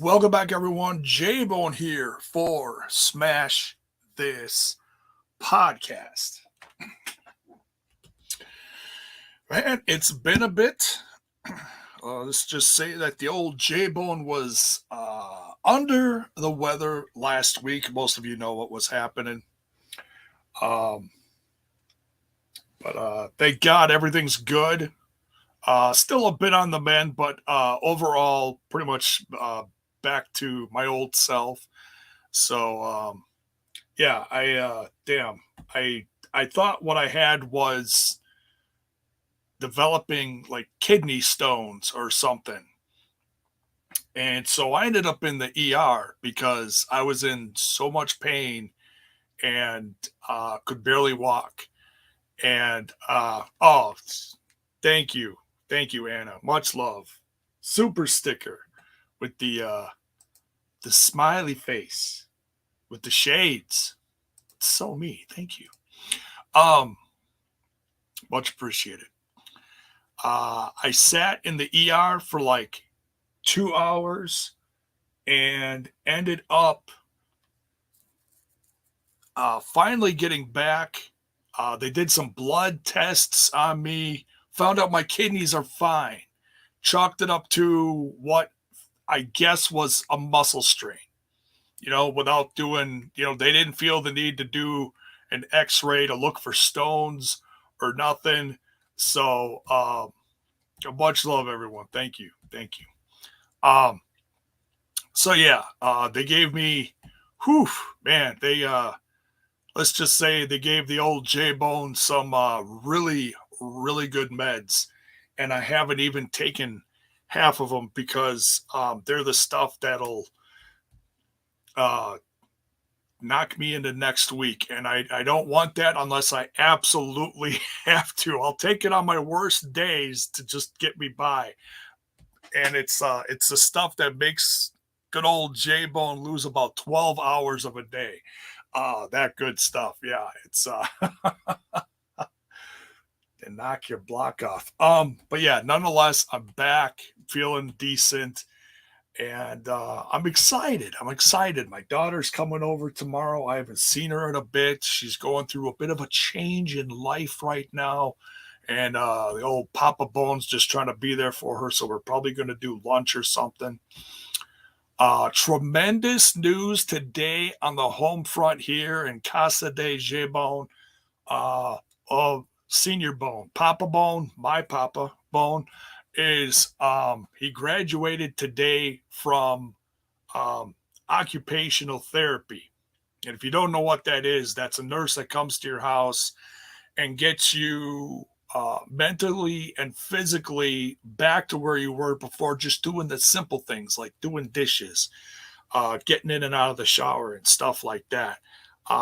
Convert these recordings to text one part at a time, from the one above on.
Welcome back, everyone. JAYBONE here for Smash This Podcast. Man, it's been a bit. Let's just say that the old JAYBONE was under the weather last week. Most of you know what was happening. But thank God everything's good. Still a bit on the mend, but overall pretty much back to my old self. So yeah, I thought what I had was developing like kidney stones or something. And so I ended up in the ER because I was in so much pain and could barely walk. And oh, thank you, Anna. Much love. Super sticker with the smiley face with the shades. It's so me. Thank you. Much appreciated. I sat in the ER for like 2 hours and ended up finally getting back. They did some blood tests on me, found out my kidneys are fine, chalked it up to what I guess was a muscle strain, without doing, they didn't feel the need to do an x-ray to look for stones or nothing. So much love, everyone. Thank you. So yeah, they gave me, let's just say they gave the old JAYBONE some really, really good meds. And I haven't even taken half of them because they're the stuff that'll knock me into next week. And I don't want that unless I absolutely have to. I'll take it on my worst days to just get me by. And it's the stuff that makes good old JAYBONE lose about 12 hours of a day. That good stuff. Yeah, it's and knock your block off. But yeah, nonetheless, I'm back, feeling decent, and I'm excited. My daughter's coming over tomorrow. I haven't seen her in a bit. She's going through a bit of a change in life right now. And the old Papa Bone's just trying to be there for her. So we're probably going to do lunch or something. Tremendous news today on the home front here in Kassidy, JAYBONE. Of Senior Bone, Papa Bone, my Papa Bone, is he graduated today from occupational therapy. And if you don't know what that is, that's a nurse that comes to your house and gets you mentally and physically back to where you were before, just doing the simple things like doing dishes, getting in and out of the shower and stuff like that.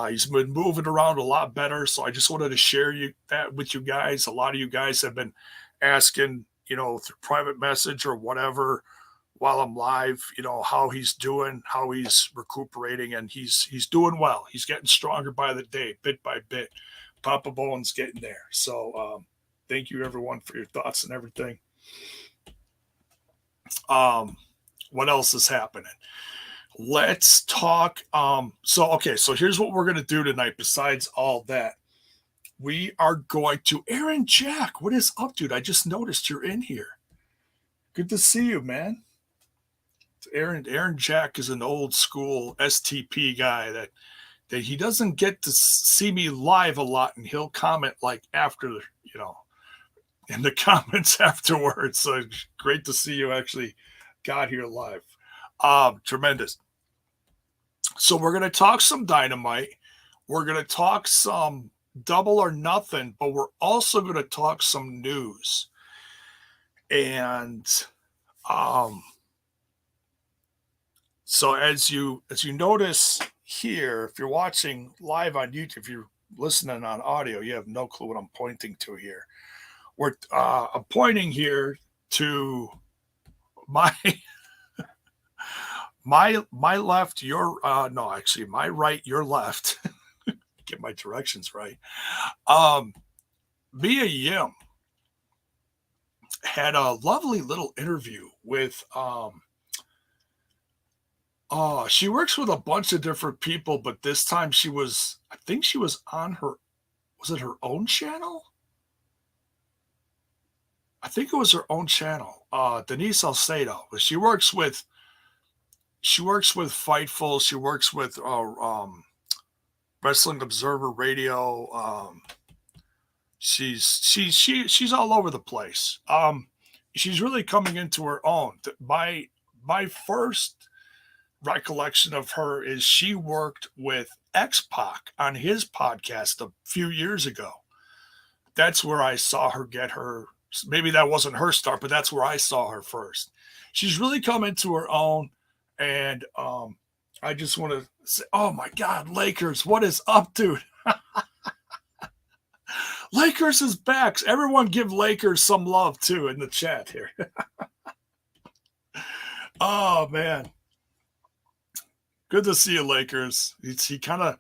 He's been moving around a lot better, so I just wanted to share that with you guys. A lot of you guys have been asking, through private message or whatever while I'm live, how he's doing, how he's recuperating, and he's doing well. He's getting stronger by the day, bit by bit. Papa Bone's getting there. So thank you, everyone, for your thoughts and everything. What else is happening? Let's talk. So here's what we're going to do tonight. Besides all that, we are going to Aaron Jack. What is up, dude? I just noticed you're in here. Good to see you, man. Aaron Jack is an old school STP guy that he doesn't get to see me live a lot, and he'll comment like after, in the comments afterwards. So great to see you actually got here live. Tremendous. So we're going to talk some Dynamite. We're going to talk some Double or Nothing, but we're also going to talk some news. And so as you notice here, if you're watching live on YouTube, if you're listening on audio, you have no clue what I'm pointing to here. I'm pointing here to my my left, your my right, your left. Get my directions right. Mia Yim had a lovely little interview with Oh, she works with a bunch of different people, but this time I think she was on was it her own channel? I think it was her own channel. Denise Salcedo. But she works with Fightful. She works with Wrestling Observer Radio. She's all over the place. She's really coming into her own. My first recollection of her is she worked with X-Pac on his podcast a few years ago. That's where I saw her get her. Maybe that wasn't her start, but that's where I saw her first. She's really come into her own, and I just want to say, oh my God, Lakers, what is up, dude? Lakers is back. Everyone give Lakers some love too in the chat here. Oh man, good to see you, Lakers. He kind of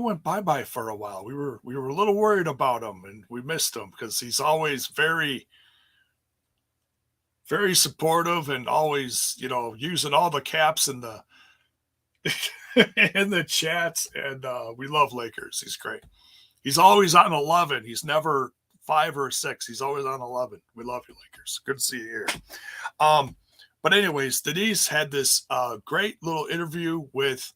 went bye for a while. We were a little worried about him, and we missed him because he's always very, very supportive and always, using all the caps in the in the chats. And we love Lakers. He's great. He's always on 11. He's never 5 or 6. He's always on 11. We love you, Lakers. Good to see you here. But anyways, Denise had this great little interview with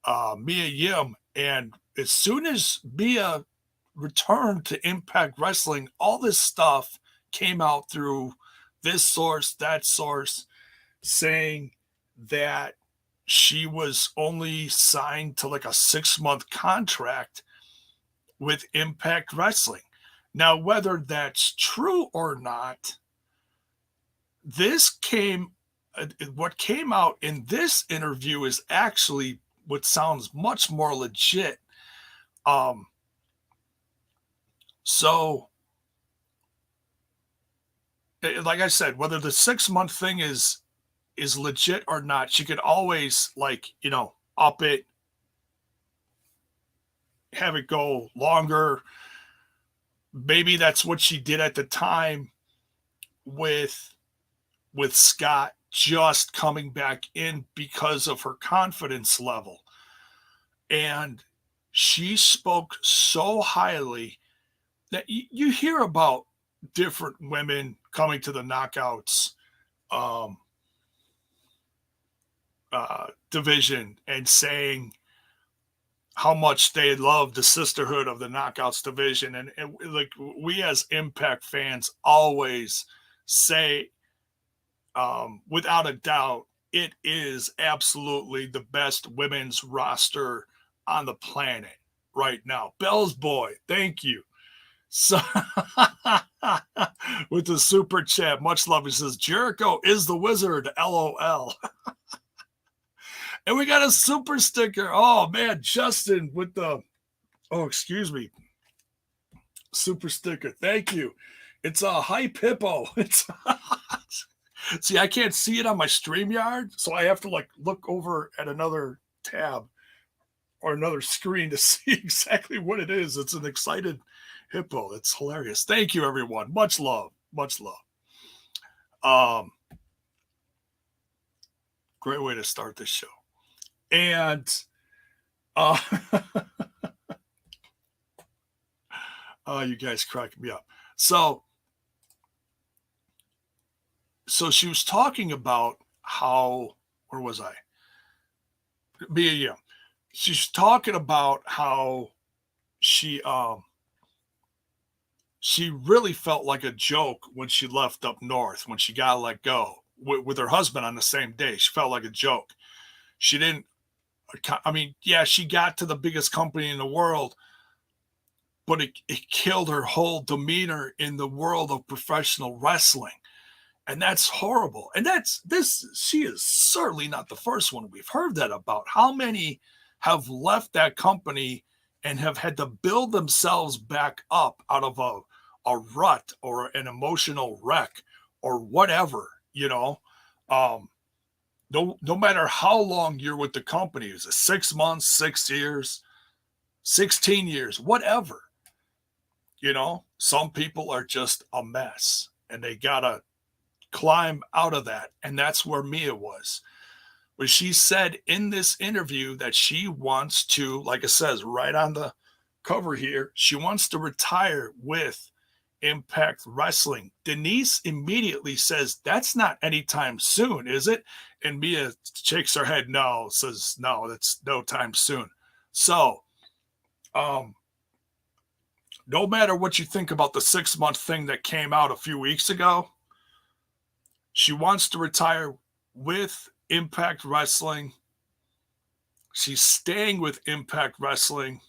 Mia Yim. And as soon as Mia returned to Impact Wrestling, all this stuff came out through this source, that source, saying that she was only signed to like a 6-month contract with Impact Wrestling. Now, whether that's true or not, what came out in this interview is actually what sounds much more legit. So, like I said, whether the 6-month thing is legit or not, she could always up it, have it go longer. Maybe that's what she did at the time with Scott just coming back in because of her confidence level. And she spoke so highly that you hear about different women coming to the Knockouts division and saying how much they love the sisterhood of the Knockouts division. And like we as Impact fans always say, without a doubt, it is absolutely the best women's roster on the planet right now. Bell's boy, thank you. So with the super chat, much love. He says, Jericho is the wizard, LOL. And we got a super sticker. Oh man, Justin with excuse me. Super sticker. Thank you. It's a hype hippo. See, I can't see it on my StreamYard, so I have to look over at another tab or another screen to see exactly what it is. It's an excited hippo. It's hilarious. Thank you, everyone. Much love. Much love. Great way to start this show. And you guys crack me up. So she was talking about how, where was I? Yeah. She's talking about how she really felt like a joke when she left up north, when she got let go with her husband on the same day. She felt like a joke. She didn't, she got to the biggest company in the world, but it killed her whole demeanor in the world of professional wrestling. And that's horrible. And she is certainly not the first one we've heard that about. How many have left that company and have had to build themselves back up out of a rut or an emotional wreck or whatever, no matter how long you're with the company, is it 6 months, 6 years, 16 years, whatever, some people are just a mess and they gotta climb out of that. And that's where Mia was. But she said in this interview that she wants to, like it says right on the cover here, she wants to retire with Impact Wrestling. Denise immediately says, that's not anytime soon, is it? And Mia shakes her head no, says, no, that's no time soon. So, no matter what you think about the 6-month thing that came out a few weeks ago, she wants to retire with Impact Wrestling. She's staying with Impact Wrestling.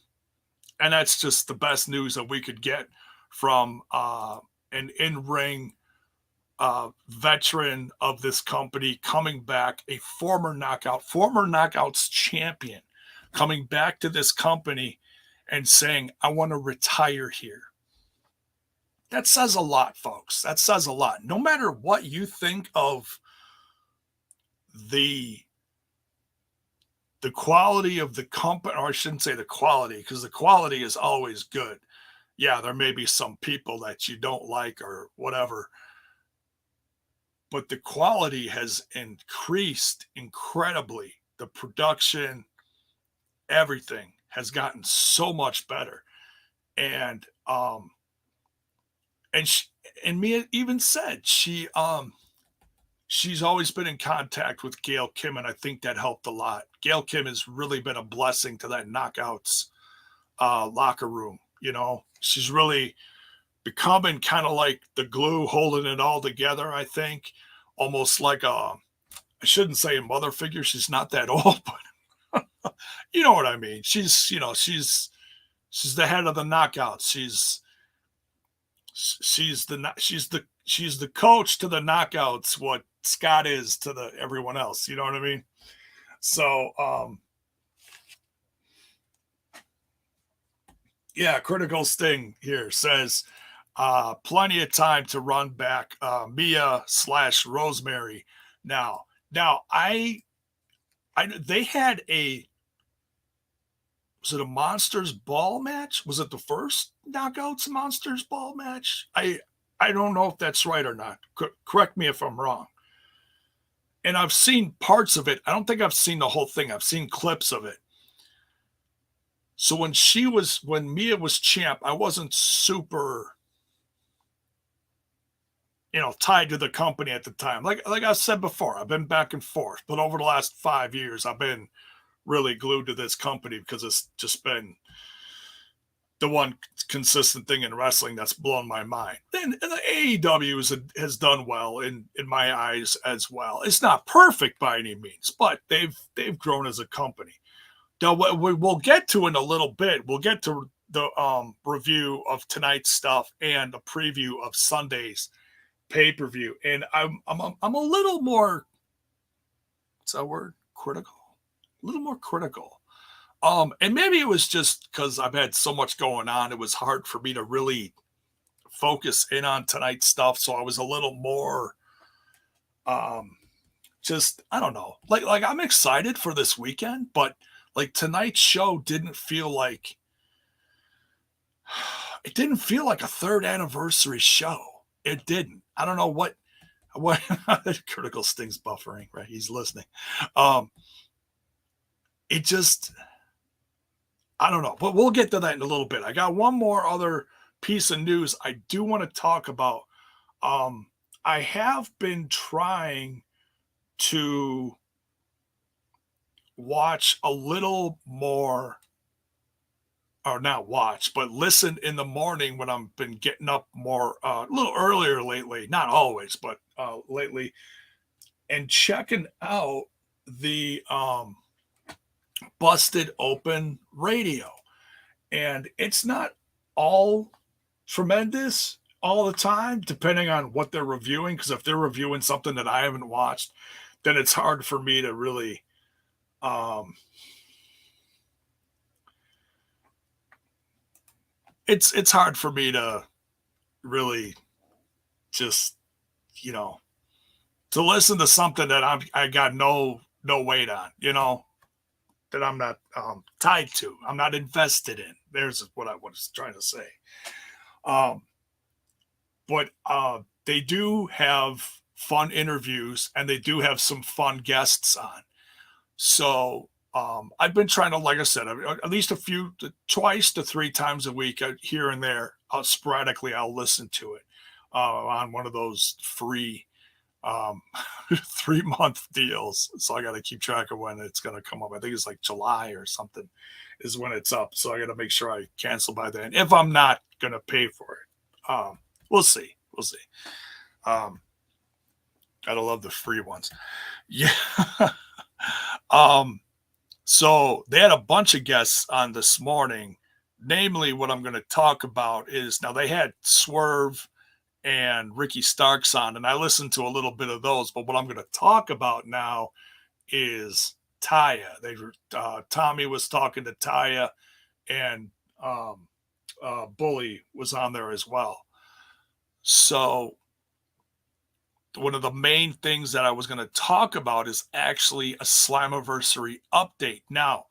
And that's just the best news that we could get from an in-ring veteran of this company coming back, a former Knockouts champion coming back to this company and saying, I want to retire here. That says a lot, folks. That says a lot. No matter what you think of the quality of the company, or I shouldn't say the quality, because the quality is always good. Yeah, there may be some people that you don't like or whatever, but the quality has increased incredibly. The production, everything has gotten so much better. And Mia even said she's always been in contact with Gail Kim, and I think that helped a lot. Gail Kim has really been a blessing to that Knockouts locker room. You know, she's really becoming kind of like the glue holding it all together, I think. Almost like I shouldn't say a mother figure. She's not that old, but you know what I mean. She's the head of the Knockouts. She's the coach to the Knockouts, what Scott is to everyone else. You know what I mean? So, yeah, Critical Sting here says, plenty of time to run back Mia / Rosemary. Now they had was it a Monsters Ball match? Was it the first Knockouts Monsters Ball match? I don't know if that's right or not. Correct me if I'm wrong. And I've seen parts of it. I don't think I've seen the whole thing. I've seen clips of it. So when Mia was champ, I wasn't super, tied to the company at the time. Like I said before, I've been back and forth. But over the last 5 years, I've been really glued to this company because it's just been the one consistent thing in wrestling that's blown my mind. Then the AEW has done well in my eyes as well. It's not perfect by any means, but they've grown as a company. Now, we'll get to in a little bit. We'll get to the review of tonight's stuff and a preview of Sunday's pay-per-view. And I'm a little more, what's that word? Critical? A little more critical. And maybe it was just because I've had so much going on. It was hard for me to really focus in on tonight's stuff. So I was a little more, I don't know. Like I'm excited for this weekend, but like tonight's show didn't feel like a third anniversary show. It didn't. I don't know what Critical Sting's buffering, right? He's listening. It just, I don't know, but we'll get to that in a little bit. I got one more other piece of news I do want to talk about. I have been trying to watch a little more, or not watch, but listen in the morning when I've been getting up more, a little earlier lately, not always, but lately, and checking out the Busted Open Radio. And it's not all tremendous all the time, depending on what they're reviewing, because if they're reviewing something that I haven't watched, then it's hard for me to really it's hard for me to really just, to listen to something that I got no weight on, that I'm not tied to. I'm not invested in. There's what I was trying to say. But they do have fun interviews, and they do have some fun guests on. So I've been trying to, like I said, at least twice to three times a week here and there. Sporadically, I'll listen to it on one of those free 3-month deals. So I got to keep track of when it's going to come up. I think it's like July or something is when it's up. So I got to make sure I cancel by then if I'm not going to pay for it. We'll see. Gotta love the free ones. Yeah. So they had a bunch of guests on this morning. Namely, what I'm going to talk about is, now they had Swerve and Ricky Starks on, and I listened to a little bit of those, but what I'm going to talk about now is Taya. Tommy was talking to Taya, and Bully was on there as well. So one of the main things that I was going to talk about is actually a Slammiversary update. Now,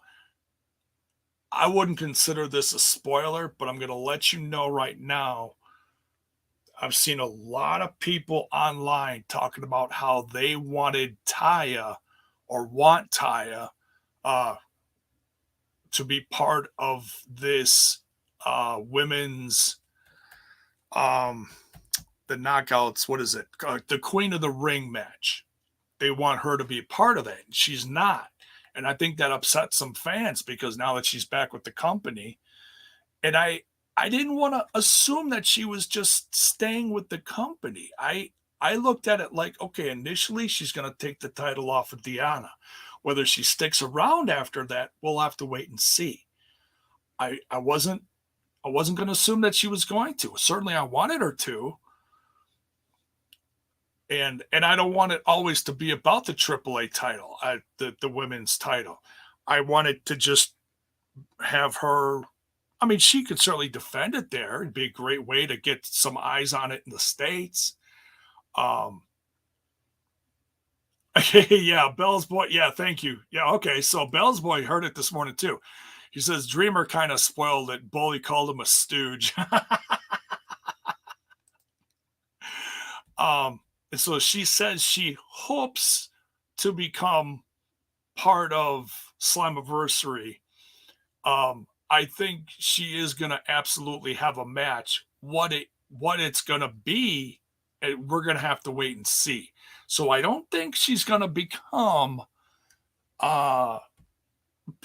I wouldn't consider this a spoiler, but I'm going to let you know right now. I've seen a lot of people online talking about how they wanted Taya or want Taya to be part of this women's the knockouts, what is it? The Queen of the Ring match. They want her to be a part of that. And she's not. And I think that upset some fans because now that she's back with the company, and I didn't want to assume that she was just staying with the company. I looked at it like, okay, initially she's going to take the title off of Diana. Whether she sticks around after that, we'll have to wait and see. I wasn't going to assume that she was going to. Certainly I wanted her to. And I don't want it always to be about the AAA title, the women's title. I wanted to just have her. I mean, she could certainly defend it there. It'd be a great way to get some eyes on it in the States. Yeah, Bell's Boy. Yeah, thank you. Yeah, okay. So Bell's Boy heard it this morning too. He says Dreamer kind of spoiled it. Bully called him a stooge. And so she says she hopes to become part of Slammiversary. I think she is going to absolutely have a match. What it's going to be, we're going to have to wait and see. So I don't think she's going to become part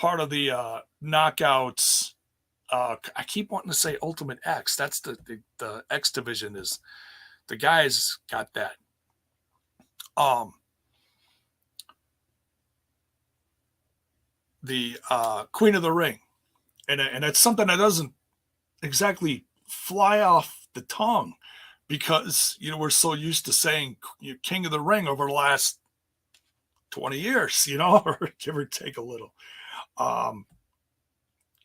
of the knockouts. I keep wanting to say Ultimate X. That's the X division is the guys got that. The Queen of the Ring. And it's something that doesn't exactly fly off the tongue because, we're so used to saying King of the Ring over the last 20 years, or give or take a little.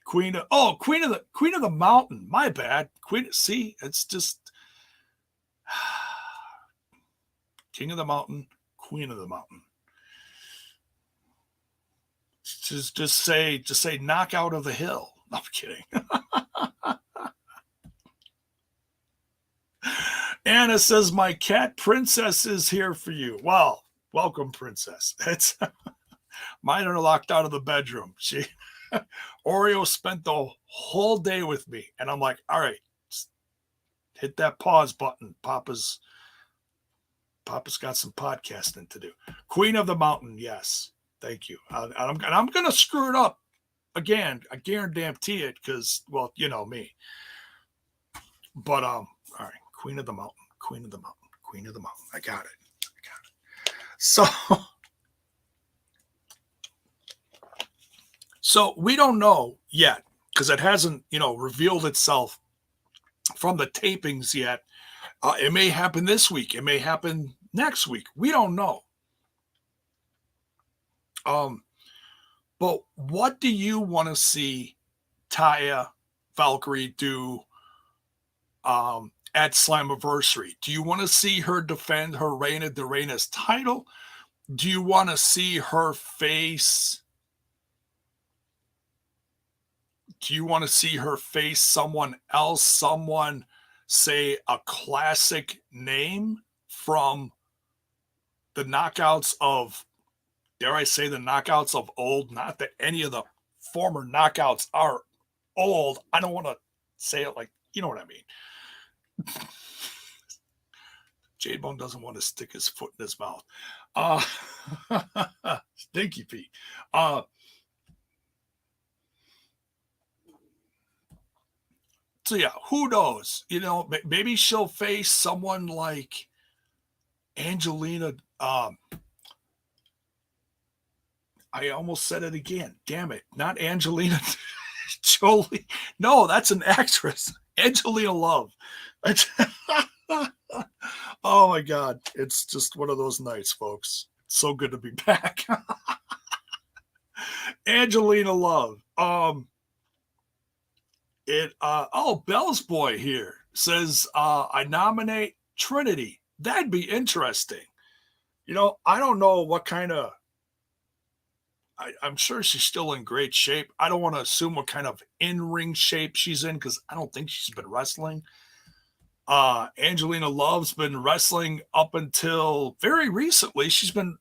Queen of the Mountain. My bad. See, it's just King of the Mountain, Queen of the Mountain. Just say knockout of the hill. No, I'm kidding. Anna says my cat Princess is here for you. Well, welcome, Princess. It's mine are locked out of the bedroom. Oreo spent the whole day with me, and I'm like, all right, hit that pause button. Papa's got some podcasting to do. Queen of the Mountain, yes. Thank you. I'm going to screw it up again. I guarantee it because, well, me. But, all right. Queen of the Mountain. Queen of the Mountain. Queen of the Mountain. I got it. So we don't know yet because it hasn't, revealed itself from the tapings yet. It may happen this week. It may happen next week. We don't know. But what do you want to see Taya Valkyrie do at Slammiversary? Do you want to see her defend her Reina de Reinas title? Do you want to see her face? Do you want to see her face someone else? Someone, say, a classic name from the knockouts of, dare I say, the knockouts of old. Not that any of the former knockouts are old. I don't want to say it like, you know what I mean. JAYBONE doesn't want to stick his foot in his mouth. Stinky Pete. So yeah, who knows? You know, maybe she'll face someone like Angelina. I almost said it again. Damn it. Not Angelina Jolie. No, that's an actress. Angelina Love. Oh my God. It's just one of those nights, folks. It's so good to be back. Angelina Love. Bell's Boy here says, I nominate Trinity. That'd be interesting. You know, I don't know what kind of, I'm sure she's still in great shape. I don't want to assume what kind of in-ring shape she's in because I don't think she's been wrestling. Angelina Love's been wrestling up until very recently. She's been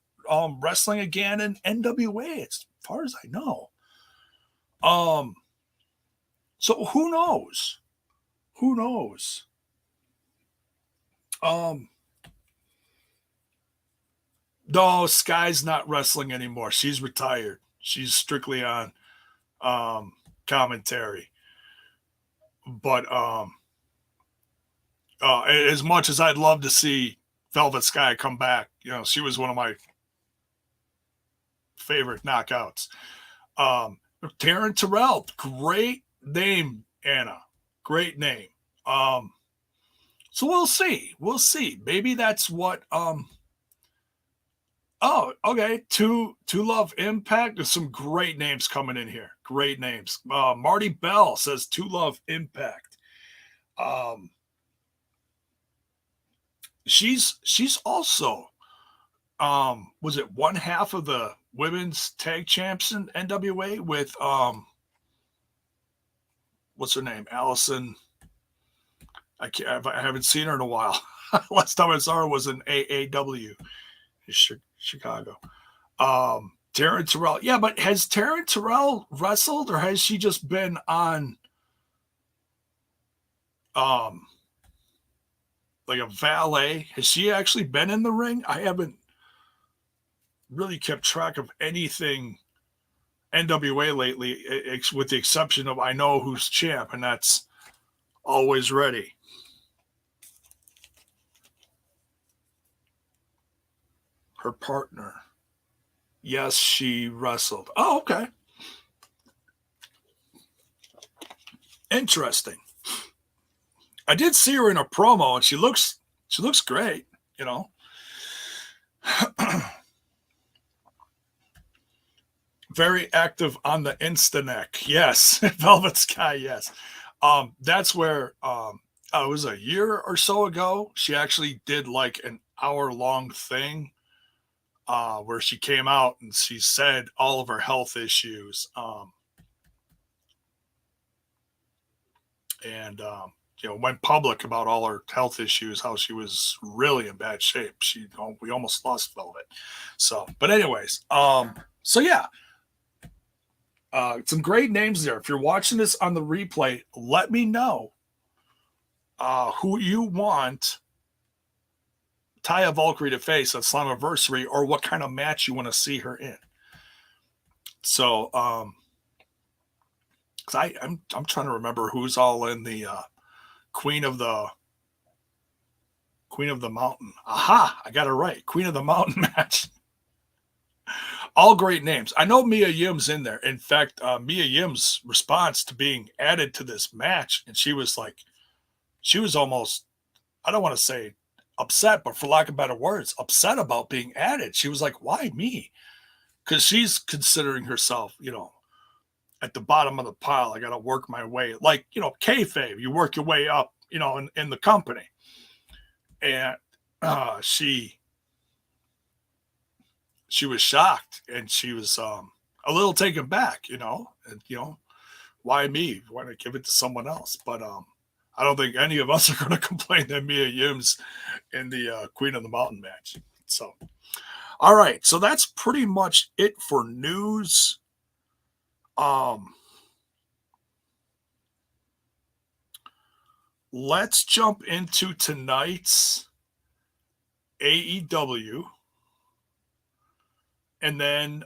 wrestling again in NWA as far as I know. So who knows? Who knows? No, Sky's not wrestling anymore. She's retired. She's strictly on commentary. But as much as I'd love to see Velvet Sky come back, you know, she was one of my favorite knockouts. Taryn Terrell, great name, Anna. Great name. So we'll see. We'll see. Maybe that's what oh, okay. To Love Impact. There's some great names coming in here. Great names. Marty Bell says To Love Impact. She's also was it one half of the women's tag champs in NWA with what's her name? Allison. I haven't seen her in a while. Last time I saw her was in AAW in Chicago. Taryn Terrell. Yeah, but has Taryn Terrell wrestled or has she just been on like a valet? Has she actually been in the ring? I haven't really kept track of anything NWA lately, with the exception of I know who's champ, and that's Always Ready. Her partner. Yes, she wrestled. Oh, okay. Interesting. I did see her in a promo, and she looks great, you know. Very active on the Instaneck. Yes. Velvet Sky, yes. That's where it was a year or so ago. She actually did like an hour-long thing where she came out and she said all of her health issues. And you know, went public about all her health issues, how she was really in bad shape. We almost lost Velvet. So, but anyways, so yeah. Some great names there. If you're watching this on the replay, let me know who you want Taya Valkyrie to face at Slammiversary, or what kind of match you want to see her in. So, because I'm trying to remember who's all in the Queen of the Mountain. Aha! I got it right. Queen of the Mountain match. All great names. I know Mia Yim's in there. In fact, Mia Yim's response to being added to this match, and she was almost, I don't want to say upset, but for lack of better words, upset about being added. She was like, why me? Because she's considering herself, you know, at the bottom of the pile. I got to work my way. Like, you know, kayfabe, you work your way up, you know, in the company. And she was shocked, and she was a little taken back, you know, and, you know, why me? Why not give it to someone else? But I don't think any of us are going to complain that Mia Yim's in the Queen of the Mountain match. So, all right. So that's pretty much it for news. Let's jump into tonight's AEW. And then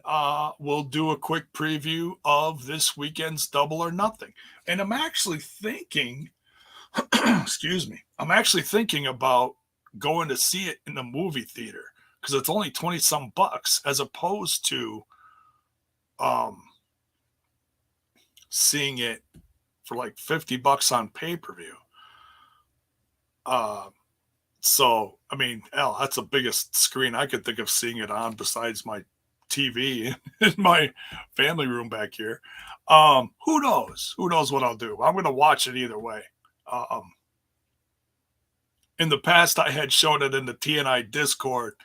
we'll do a quick preview of this weekend's Double or Nothing. And I'm actually thinking, excuse me, I'm actually thinking about going to see it in the movie theater because it's only 20-some bucks as opposed to seeing it for like $50 on pay-per-view. So, I mean, hell, that's the biggest screen I could think of seeing it on besides my TV in my family room back here. Who knows? Who knows what I'll do? I'm going to watch it either way. In the past, I had shown it in the TNI Discord,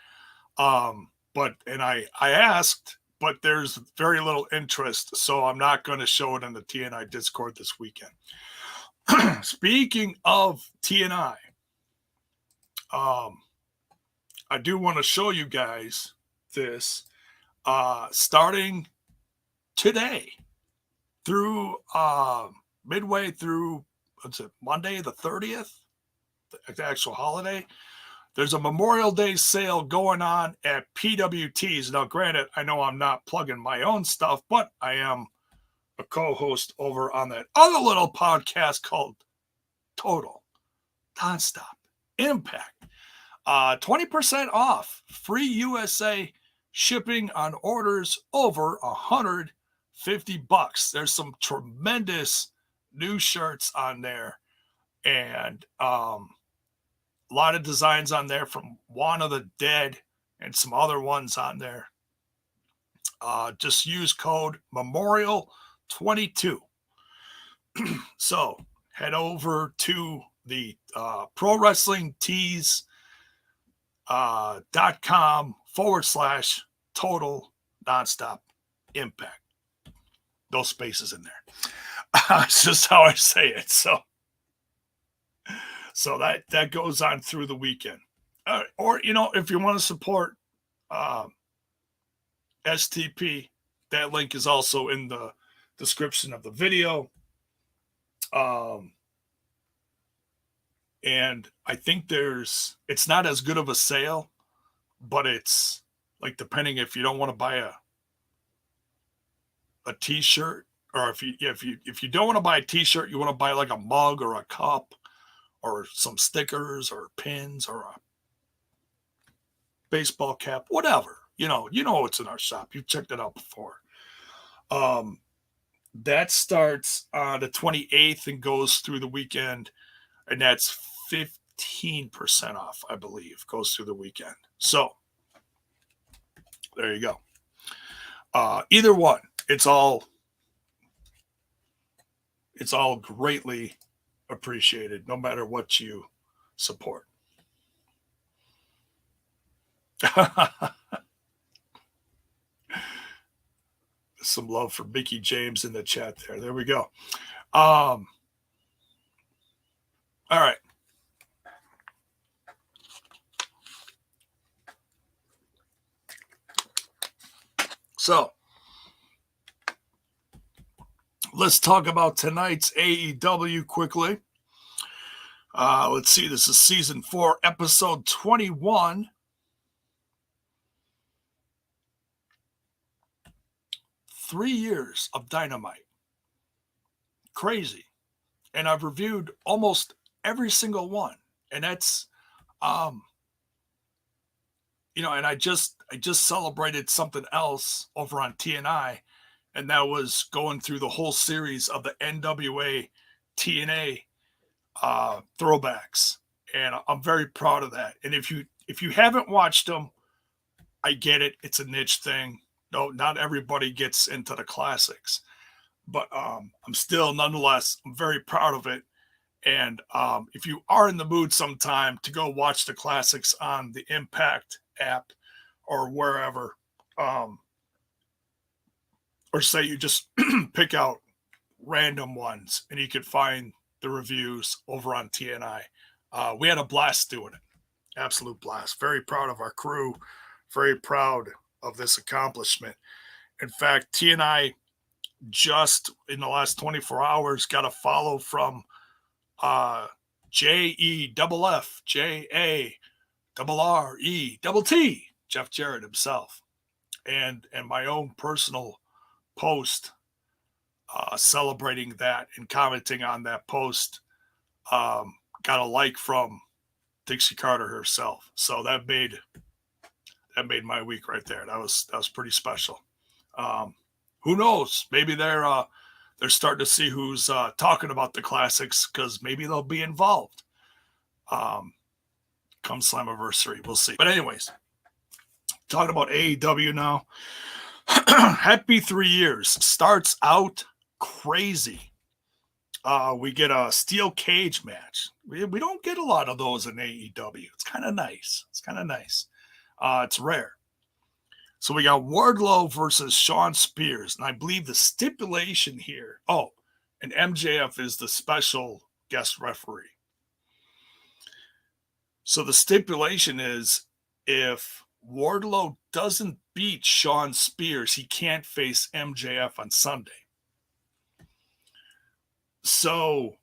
but I asked, but there's very little interest, so I'm not going to show it in the TNI Discord this weekend. Speaking of TNI, I do want to show you guys this. Starting today through midway through, what's it, Monday the 30th, the actual holiday, there's a Memorial Day sale going on at PWT's. Now, granted, I know I'm not plugging my own stuff, but I am a co-host over on that other little podcast called Total Nonstop Impact. 20% off, free USA shipping on orders over $150. There's some tremendous new shirts on there, and a lot of designs on there from Juan of the Dead and some other ones on there. Just use code Memorial22. So head over to the Pro Wrestling Tees .com/total nonstop impact. Those spaces in there. It's just how I say it. So that goes on through the weekend. Or, if you want to support STP, that link is also in the description of the video. And I think it's not as good of a sale, but it's like, depending if you don't want to buy a t-shirt, or if you don't want to buy a t-shirt, you want to buy like a mug or a cup or some stickers or pins or a baseball cap, whatever, what's in our shop. You've checked it out before. That starts on the 28th and goes through the weekend, and that's 15% off, I believe, goes through the weekend. So there you go. Either one, it's all greatly appreciated, no matter what you support. Some love for Mickey James in the chat there. There we go. All right. So let's talk about tonight's AEW quickly. Let's see. This is season 4, episode 21. Three years of Dynamite. Crazy. And I've reviewed almost every single one. And that's, and I just celebrated something else over on TNI, and that was going through the whole series of the NWA TNA throwbacks. And I'm very proud of that. And if you haven't watched them, I get it. It's a niche thing. No, not everybody gets into the classics, but I'm still, nonetheless, I'm very proud of it. And if you are in the mood sometime to go watch the classics on the Impact app or wherever, or say you just pick out random ones and you can find the reviews over on TNI. We had a blast doing it. Absolute blast. Very proud of our crew. Very proud of this accomplishment. In fact, T and I just in the last 24 hours got a follow from JEFFJARRETT, Jeff Jarrett himself, and my own personal post celebrating that and commenting on that post got a like from Dixie Carter herself. So that made my week right there. That was pretty special. Who knows? Maybe they're starting to see who's talking about the classics, because maybe they'll be involved come Slammiversary. We'll see. But anyways, talking about AEW now. Happy 3 years. Starts out crazy. We get a steel cage match. We don't get a lot of those in AEW. It's kind of nice. It's rare. So we got Wardlow versus Shawn Spears. And I believe the stipulation here, and MJF is the special guest referee. So the stipulation is, if Wardlow doesn't beat Shawn Spears, he can't face MJF on Sunday. So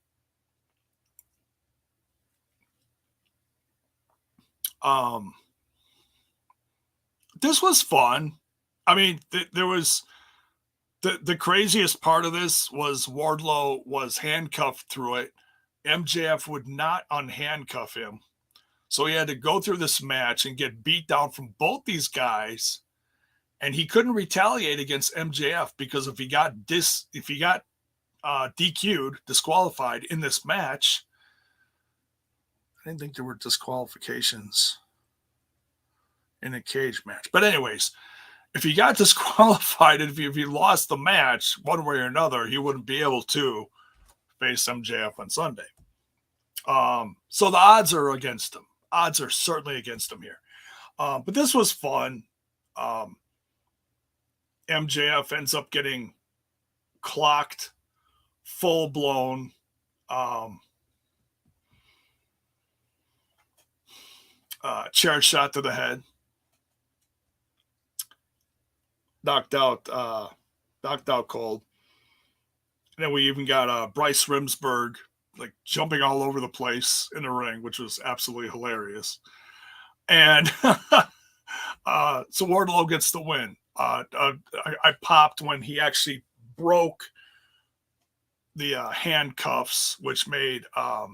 this was fun. I mean, there was the craziest part of this was Wardlow was handcuffed through it. MJF would not unhandcuff him. So he had to go through this match and get beat down from both these guys. And he couldn't retaliate against MJF, because if he got DQ'd, disqualified in this match, I didn't think there were disqualifications in a cage match. But anyways, if he got disqualified, if he lost the match one way or another, he wouldn't be able to face MJF on Sunday. So the odds are against him. Odds are certainly against him here. But this was fun. MJF ends up getting clocked, full blown. Chair shot to the head. Knocked out cold. And then we even got Bryce Rimsberg like jumping all over the place in the ring, which was absolutely hilarious. And so Wardlow gets the win. I popped when he actually broke the handcuffs, which made I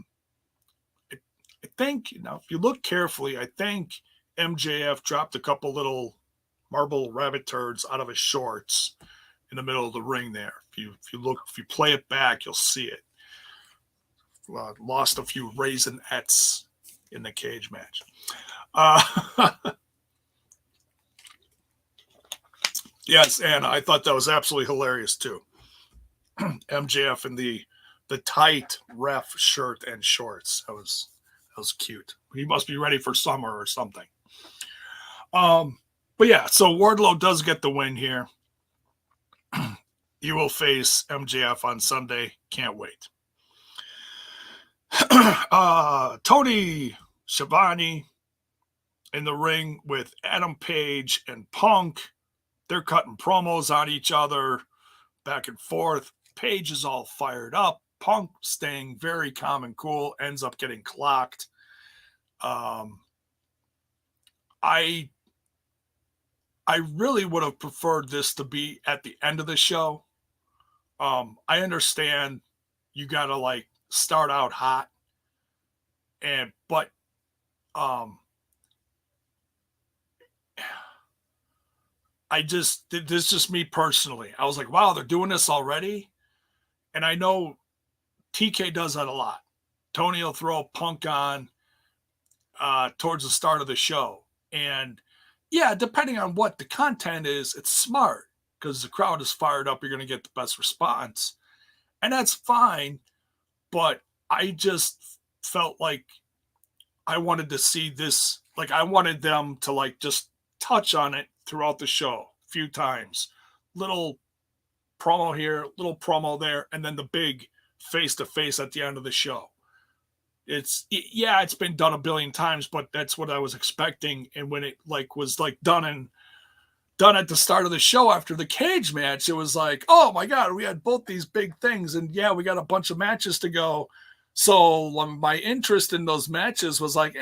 think, if you look carefully, I think MJF dropped a couple little marble rabbit turds out of his shorts in the middle of the ring there. If you play it back, you'll see it. Lost a few raisinets in the cage match. Yes, and I thought that was absolutely hilarious too. MJF in the tight ref shirt and shorts. That was cute. He must be ready for summer or something. But yeah, so Wardlow does get the win here. He will face MJF on Sunday. Can't wait. Toni Schiavone in the ring with Adam Page and Punk. They're cutting promos on each other, back and forth. Paige is all fired up. Punk, staying very calm and cool, ends up getting clocked. I really would have preferred this to be at the end of the show. I understand you got to start out hot, but this is just me personally. I was like, wow, they're doing this already. And I know TK does that a lot. Tony will throw Punk on towards the start of the show. And yeah, depending on what the content is, it's smart because the crowd is fired up. You're going to get the best response. And that's fine. But I just felt like I wanted to see this. I wanted them to just touch on it throughout the show a few times. Little promo here, little promo there, and then the big face-to-face at the end of the show. it's been done a billion times, but that's what I was expecting. And when it was done at the start of the show after the cage match, it was like, oh my God, we had both these big things, and yeah, we got a bunch of matches to go. So my interest in those matches was like,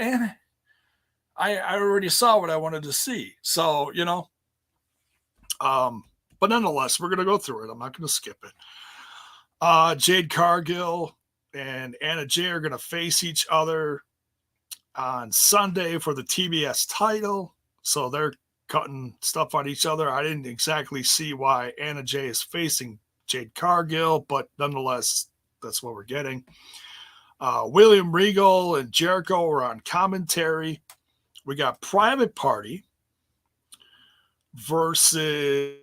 I already saw what I wanted to see. So, but nonetheless, we're going to go through it. I'm not going to skip it. Jade Cargill and Anna Jay are going to face each other on Sunday for the TBS title. So they're cutting stuff on each other. I didn't exactly see why Anna Jay is facing Jade Cargill, but nonetheless, that's what we're getting. William Regal and Jericho are on commentary. We got Private Party versus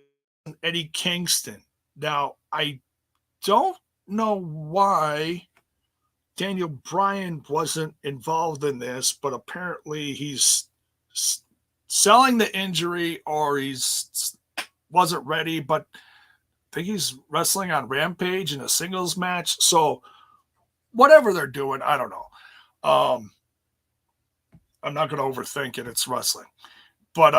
Eddie Kingston. Now, I don't know why Daniel Bryan wasn't involved in this, but apparently he's selling the injury or he's wasn't ready, but I think he's wrestling on Rampage in a singles match. So whatever they're doing, I don't know. I'm not going to overthink it. It's wrestling. But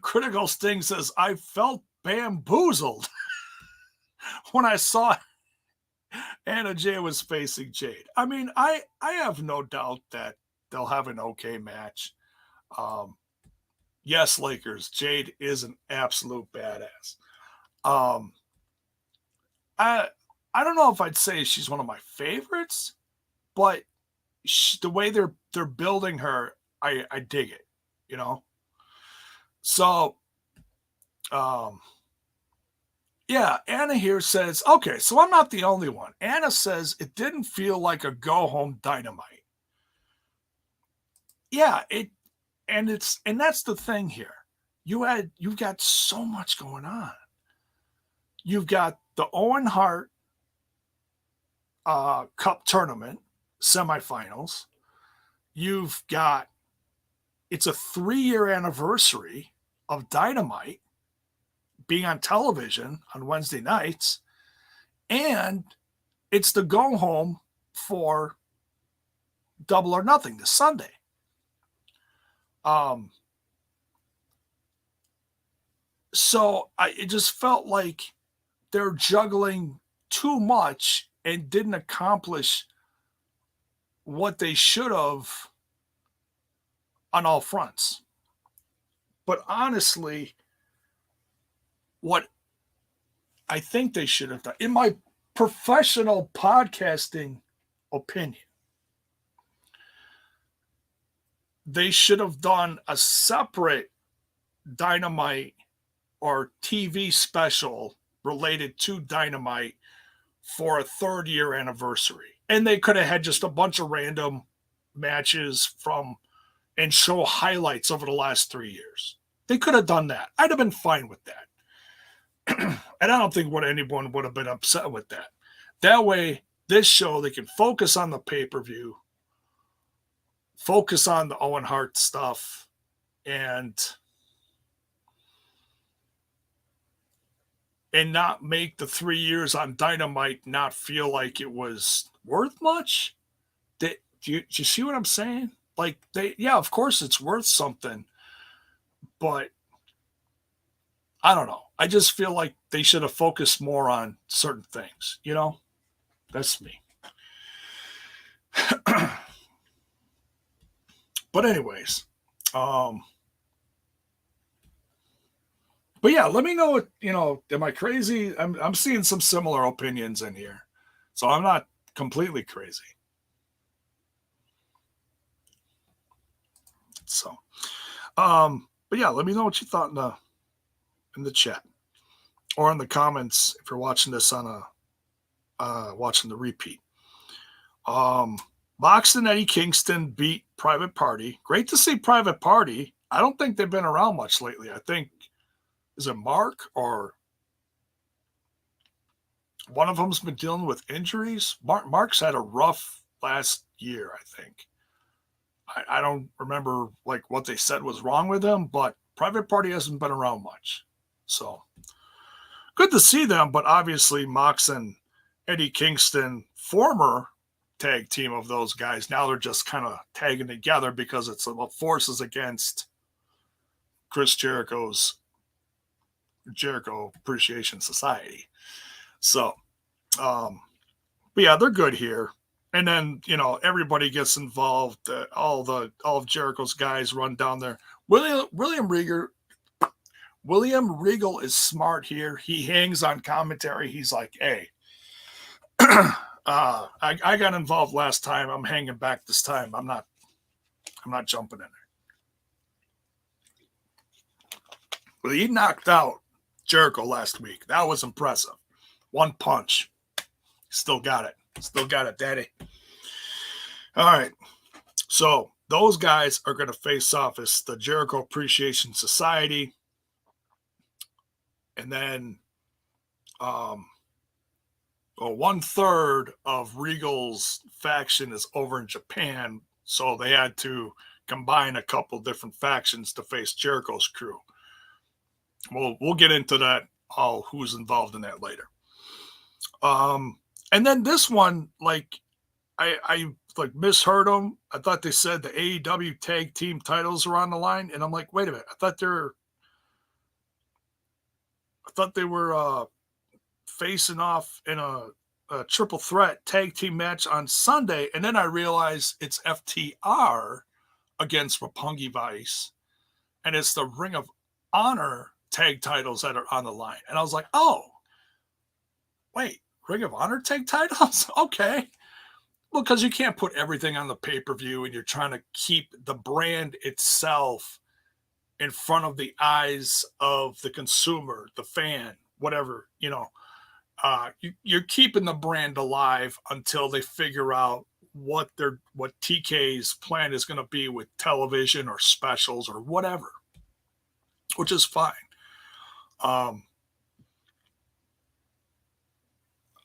Critical Sting says, I felt bamboozled when I saw Anna Jay was facing Jade. I mean, I have no doubt that they'll have an okay match. Yes, Lakers, Jade is an absolute badass. I don't know if I'd say she's one of my favorites, but the way they're building her, I dig it, So, yeah, Anna here says, okay, so I'm not the only one. Anna says it didn't feel like a go-home Dynamite. Yeah, and that's the thing here. You've got so much going on. You've got the Owen Hart Cup tournament semifinals. You've got, it's a 3-year anniversary of Dynamite being on television on Wednesday nights, and it's the go home for Double or Nothing this Sunday. So it just felt like they're juggling too much and didn't accomplish what they should have on all fronts. But honestly, what I think they should have done, in my professional podcasting opinion, they should have done a separate Dynamite or TV special related to Dynamite for a 3rd-year anniversary. And they could have had just a bunch of random matches and show highlights over the last 3 years. They could have done that. I'd have been fine with that. And I don't think anyone would have been upset with that. That way, this show, they can focus on the pay-per-view, focus on the Owen Hart stuff, and not make the 3 years on Dynamite not feel like it was worth much. Do you see what I'm saying? Like, of course it's worth something, but I don't know. I just feel like they should have focused more on certain things, That's me. But anyways, but yeah, let me know what, am I crazy? I'm seeing some similar opinions in here. So I'm not completely crazy. So, but yeah, let me know what you thought in the chat or in the comments if you're watching this on watching the repeat. Moxley and Eddie Kingston beat Private Party. Great to see Private Party. I don't think they've been around much lately. I think, is it Marq or one of them's been dealing with injuries? Mark's had a rough last year, I think. I don't remember what they said was wrong with him, but Private Party hasn't been around much. So good to see them, but obviously Mox and Eddie Kingston, former tag team of those guys, now they're just kind of tagging together because it's about forces against Chris Jericho's Jericho Appreciation Society. So, but yeah, they're good here. And then, you know, everybody gets involved. All of Jericho's guys run down there. William Regal is smart here. He hangs on commentary. He's like, hey, I got involved last time. I'm hanging back this time. I'm not jumping in there. Well, he knocked out Jericho last week. That was impressive. One punch. Still got it. Still got it, daddy. All right. So those guys are going to face off as the Jericho Appreciation Society. And then 1/3 of Regal's faction is over in Japan. So they had to combine a couple different factions to face Jericho's crew. We'll get into that, who's involved in that later. And then this one, like, I like misheard them. I thought they said the AEW tag team titles were on the line, and I'm like, wait a minute. I thought they were facing off in a triple threat tag team match on Sunday, and then I realized it's FTR against Roppongi Vice, and it's the Ring of Honor tag titles that are on the line. And I was like, oh, wait, Ring of Honor tag titles? Okay. Well, because you can't put everything on the pay-per-view, and you're trying to keep the brand itself in front of the eyes of the consumer, the fan, whatever, you know. You're keeping the brand alive until they figure out what TK's plan is going to be with television or specials or whatever, which is fine. I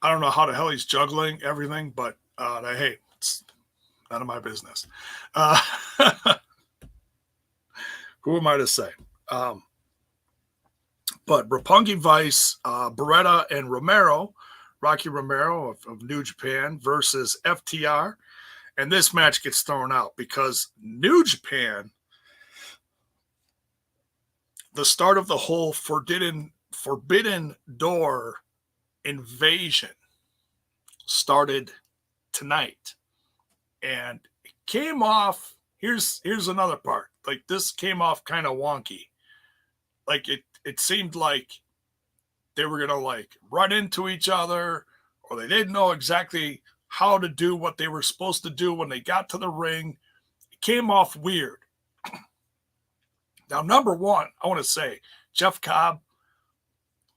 don't know how the hell he's juggling everything, but hey, it's none of my business. Who am I to say? But Roppongi Vice, Baretta, and Rocky Romero of New Japan versus FTR. And this match gets thrown out because New Japan, the start of the whole forbidden door invasion started tonight. And it came off, here's another part. Like, this came off kind of wonky. Like, it seemed like they were going to, like, run into each other, or they didn't know exactly how to do what they were supposed to do when they got to the ring. It came off weird. Now, number one, I want to say, Jeff Cobb,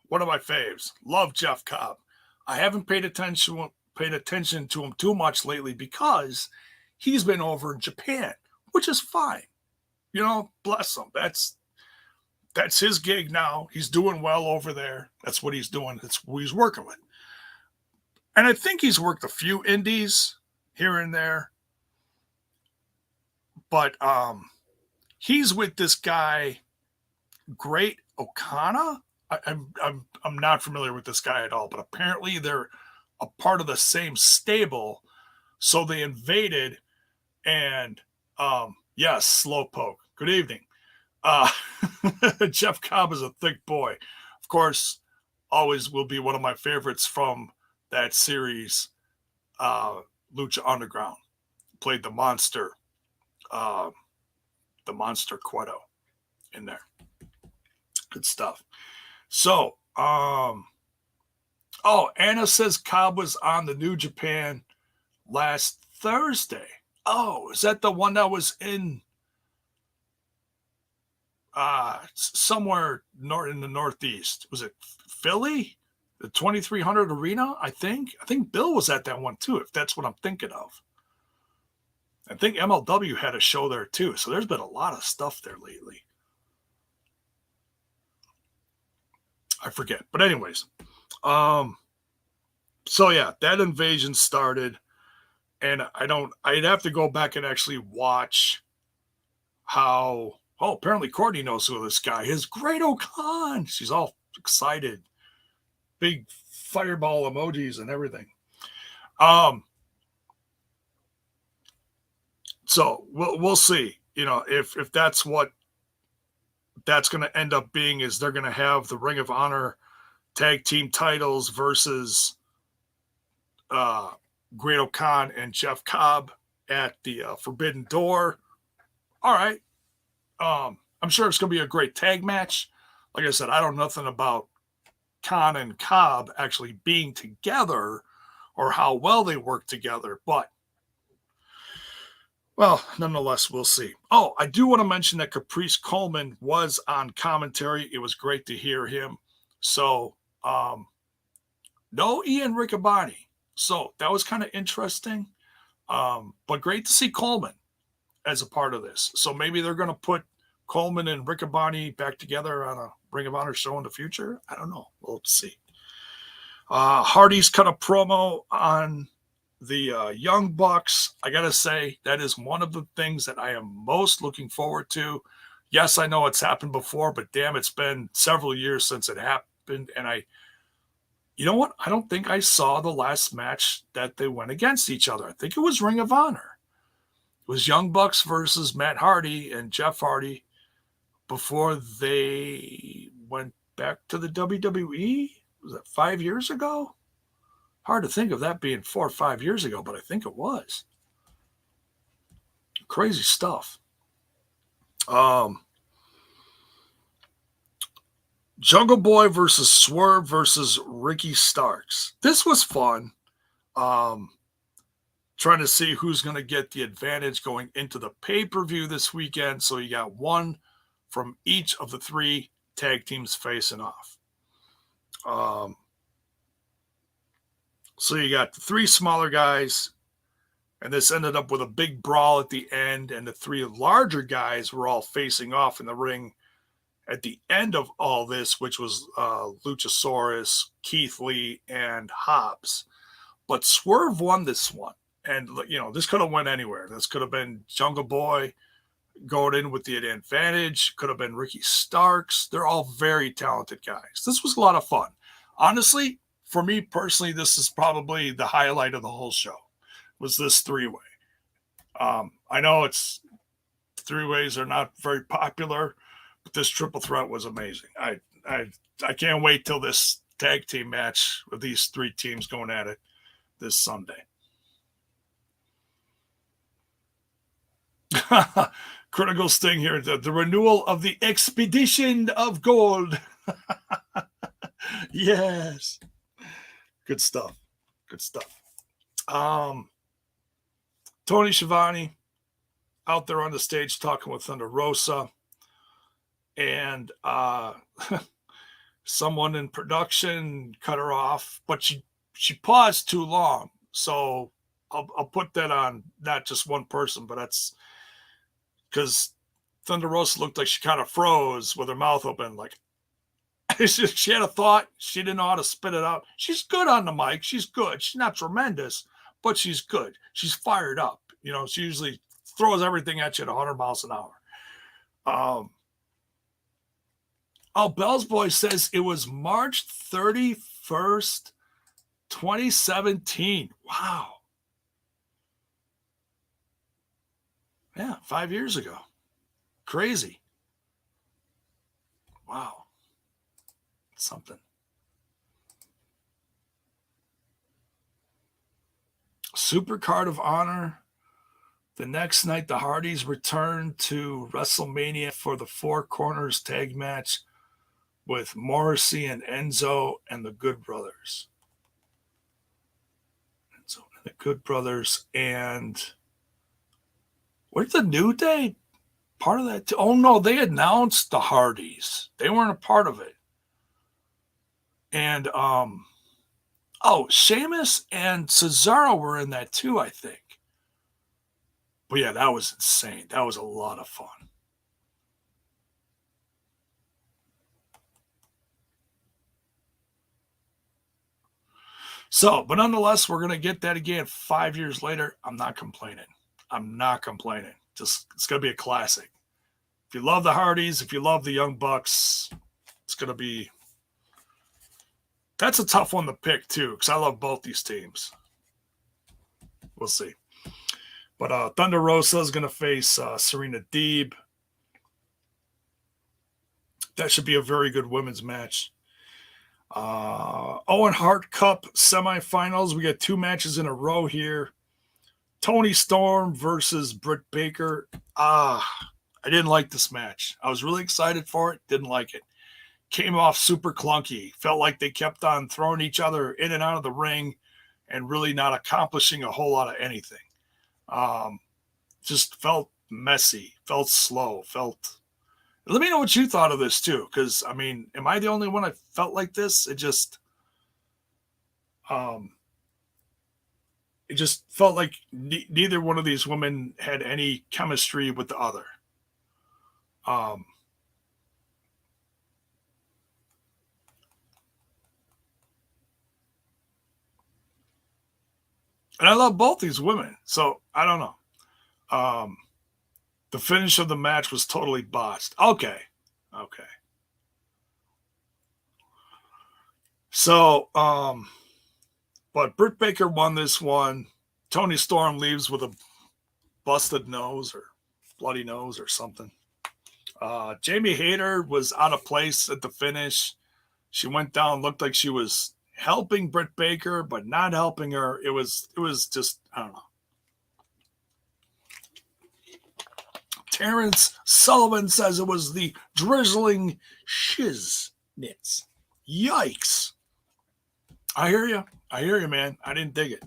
one of my faves. Love Jeff Cobb. I haven't paid attention to him too much lately because he's been over in Japan, which is fine. You know, bless him. That's his gig now. He's doing well over there. That's what he's doing. That's who he's working with. And I think he's worked a few indies here and there. But he's with this guy, Great Okana. I'm not familiar with this guy at all, but apparently they're a part of the same stable. So they invaded, and yes, Slowpoke. Good evening. Jeff Cobb is a thick boy. Of course, always will be one of my favorites from that series, Lucha Underground. Played the monster Queto in there. Good stuff. So, Anna says Cobb was on the New Japan last Thursday. Oh, is that the one that was in somewhere in the Northeast? Was it Philly? The 2300 Arena, I think. I think Bill was at that one too, if that's what I'm thinking of. I think MLW had a show there too, so there's been a lot of stuff there lately. I forget. But anyways, so yeah, that invasion started, and I'd have to go back and actually watch how, apparently Courtney knows who this guy is. Great O'Con. She's all excited. big fireball emojis and everything. So we'll see. You know, if that's what that's going to end up being, is they're going to have the Ring of Honor tag team titles versus Great Khan and Jeff Cobb at the Forbidden Door. All right. I'm sure it's going to be a great tag match. Like I said, I don't know nothing about Khan and Cobb actually being together or how well they work together, but well, nonetheless, we'll see. Oh, I do want to mention that Caprice Coleman was on commentary. It was great to hear him. So, no Ian Riccaboni. So that was kind of interesting. But great to see Coleman as a part of this. So maybe they're going to put Coleman and Riccaboni back together on a Ring of Honor show in the future. I don't know. We'll see. Hardy's cut a promo on the Young Bucks. I got to say, that is one of the things that I am most looking forward to. Yes, I know it's happened before, but damn, it's been several years since it happened. And you know what? I don't think I saw the last match that they went against each other. I think it was Ring of Honor. It was Young Bucks versus Matt Hardy and Jeff Hardy before they went back to the WWE. Was that 5 years ago? Hard to think of that being 4 or 5 years ago, but I think it was. Crazy stuff. Jungle Boy versus Swerve versus Ricky Starks. This was fun. Trying to see who's going to get the advantage going into the pay-per-view this weekend. So you got one from each of the three tag teams facing off. So you got the three smaller guys, and this ended up with a big brawl at the end, and the three larger guys were all facing off in the ring at the end of all this, which was Luchasaurus, Keith Lee, and Hobbs. But Swerve won this one. And, you know, this could have went anywhere. This could have been Jungle Boy going in with the advantage. Could have been Ricky Starks. They're all very talented guys. This was a lot of fun. Honestly, for me personally, this is probably the highlight of the whole show, was this three-way. I know it's three-ways are not very popular, but this triple threat was amazing. I can't wait till this tag team match with these three teams going at it this Sunday. Critical Sting here. The renewal of the Expedition of Gold. Yes. Good stuff. Good stuff. Tony Schiavone out there on the stage talking with Thunder Rosa. And someone in production cut her off, but she paused too long. So I'll put that on not just one person, but that's because Thunder Rosa looked like she kind of froze with her mouth open. Like she had a thought. She didn't know how to spit it out. She's good on the mic. She's good. She's not tremendous, but she's good. She's fired up. You know, she usually throws everything at you at 100 miles an hour. Bell's Boy says it was March 31st, 2017. Wow. Yeah, 5 years ago. Crazy. Wow. Something. Super Card of Honor. The next night, the Hardys returned to WrestleMania for the Four Corners tag match with Morrissey and Enzo and the Good Brothers. Enzo and the Good Brothers. And where's the New Day part of that? Oh, no, they announced the Hardys. They weren't a part of it. And, Sheamus and Cesaro were in that too, I think. But yeah, that was insane. That was a lot of fun. So, but nonetheless, we're going to get that again 5 years later. I'm not complaining. Just, it's going to be a classic. If you love the Hardys, if you love the Young Bucks, it's going to be That's a tough one to pick, too, because I love both these teams. We'll see. But Thunder Rosa is going to face Serena Deeb. That should be a very good women's match. Owen Hart Cup semifinals. We got 2 matches in a row here. Toni Storm versus Britt Baker. I didn't like this match. I was really excited for it. Didn't like it. Came off super clunky. Felt like they kept on throwing each other in and out of the ring and really not accomplishing a whole lot of anything. Just felt messy. Felt slow. Let me know what you thought of this too, because I mean, am I the only one I felt like this? It just felt like neither one of these women had any chemistry with the other. And I love both these women, so I don't know. The finish of the match was totally botched. Okay. So, but Britt Baker won this one. Toni Storm leaves with a busted nose or bloody nose or something. Jamie Hayter was out of place at the finish. She went down, looked like she was helping Britt Baker, but not helping her. It was just, I don't know. Terrence Sullivan says it was the drizzling shiznits. Yikes. I hear you, man. I didn't dig it.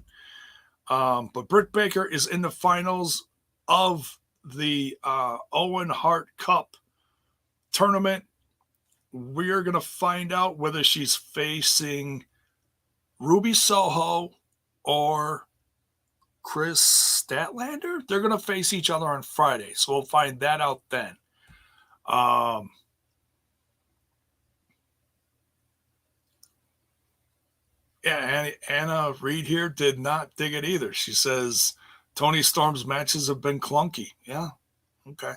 But Britt Baker is in the finals of the Owen Hart Cup tournament. We're going to find out whether she's facing Ruby Soho or Chris Statlander. They're going to face each other on Friday, so we'll find that out then. Yeah, Anna Reed here did not dig it either. She says Toni Storm's matches have been clunky. Yeah, okay.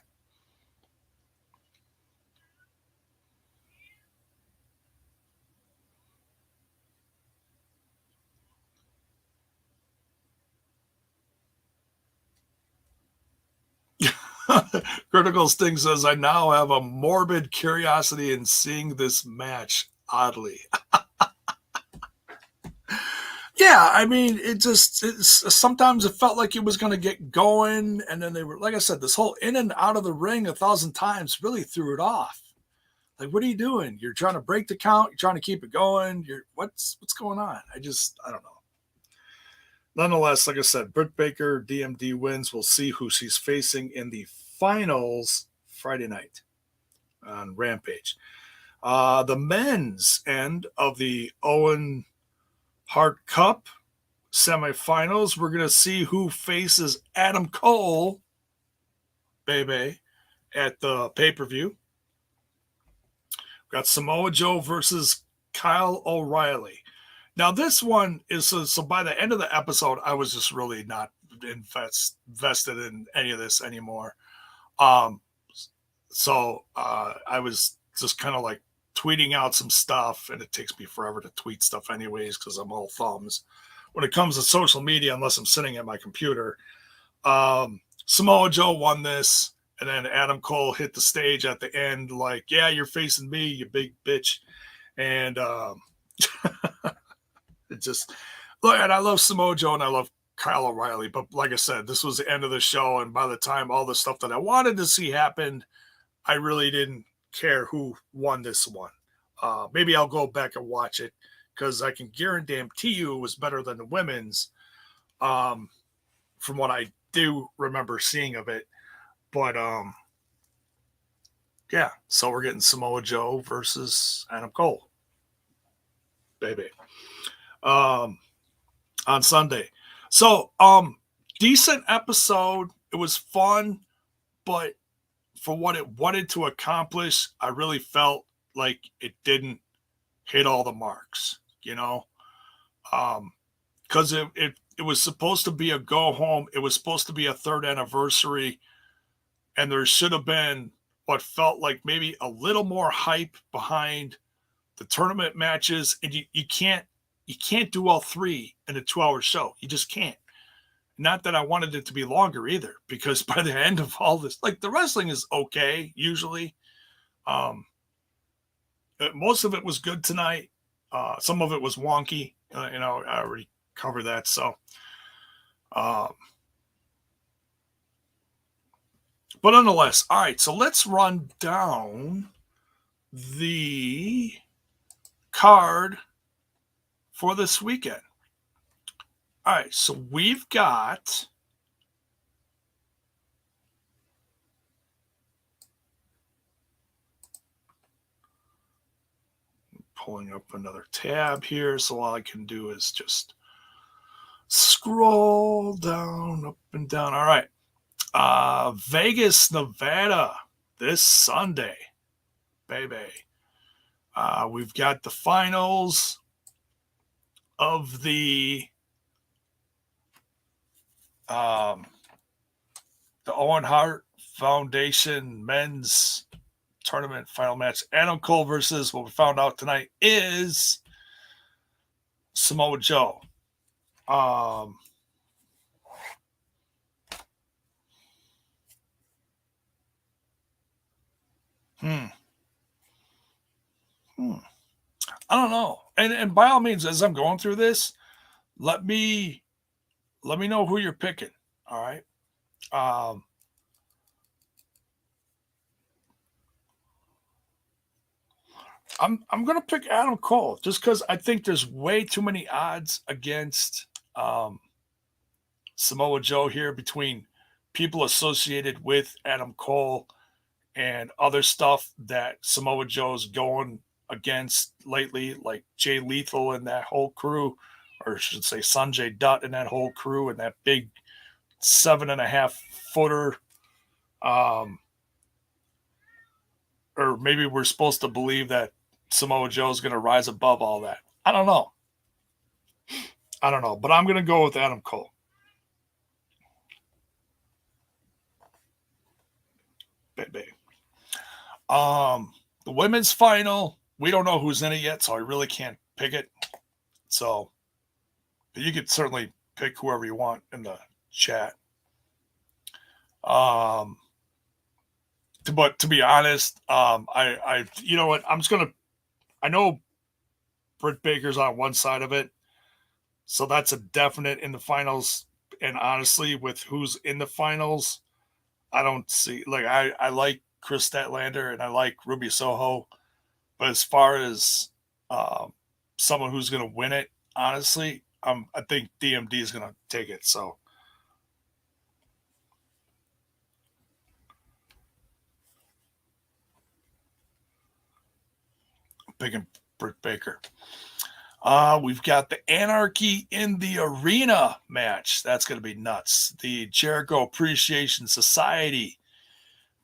Critical Sting says, I now have a morbid curiosity in seeing this match, oddly. Yeah, I mean, sometimes it felt like it was going to get going, and then they were, like I said, this whole in and out of the ring 1,000 times really threw it off. Like, what are you doing? You're trying to break the count. You're trying to keep it going. What's going on? I don't know. Nonetheless, like I said, Britt Baker, D.M.D wins. We'll see who she's facing in the finals Friday night on Rampage. The men's end of the Owen Hart Cup semifinals. We're going to see who faces Adam Cole, baby, at the pay-per-view. We've got Samoa Joe versus Kyle O'Reilly. Now, this one is so by the end of the episode, I was just really not invested in any of this anymore. So I was just kind of like tweeting out some stuff, and it takes me forever to tweet stuff anyways because I'm all thumbs when it comes to social media unless I'm sitting at my computer. Samoa Joe won this, and then Adam Cole hit the stage at the end like, yeah, you're facing me, you big bitch. And it just look, and I love Samoa Joe and I love Kyle O'Reilly, but like I said, this was the end of the show, and by the time all the stuff that I wanted to see happened, I really didn't care who won this one. Maybe I'll go back and watch it because I can guarantee you it was better than the women's, from what I do remember seeing of it. But yeah, so we're getting Samoa Joe versus Adam Cole, baby, on Sunday. So decent episode. It was fun, but for what it wanted to accomplish, I really felt like it didn't hit all the marks, you know, because it was supposed to be a go home. It was supposed to be a 3rd anniversary, and there should have been what felt like maybe a little more hype behind the tournament matches, and you can't do all 3 in a 2-hour show. You just can't. Not that I wanted it to be longer either, because by the end of all this, like, the wrestling is okay usually. Most of it was good tonight. Some of it was wonky. I already covered that. So, but nonetheless, all right. So let's run down the card for this weekend. All right. So we've got pulling up another tab here. So all I can do is just scroll down, up and down. All right. Vegas, Nevada, this Sunday, baby. We've got the finals of the Owen Hart Foundation men's tournament final match. Adam Cole versus, what we found out tonight, is Samoa Joe. I don't know. And by all means, as I'm going through this, let me know who you're picking. All right. I'm gonna pick Adam Cole just because I think there's way too many odds against Samoa Joe here between people associated with Adam Cole and other stuff that Samoa Joe's going against lately, like Jay Lethal and that whole crew, or I should say Sanjay Dutt and that whole crew, and that big 7.5 footer. Or maybe we're supposed to believe that Samoa Joe's going to rise above all that. I don't know. But I'm going to go with Adam Cole. Baby. The women's final, we don't know who's in it yet, so I really can't pick it. So, but you could certainly pick whoever you want in the chat. But to be honest, I you know what? I know Britt Baker's on one side of it, so that's a definite in the finals. And honestly, with who's in the finals, I don't see, like, I like Chris Statlander and I like Ruby Soho, but as far as someone who's going to win it, honestly, I think D.M.D is going to take it. So. Picking Britt Baker. We've got the Anarchy in the Arena match. That's going to be nuts. The Jericho Appreciation Society,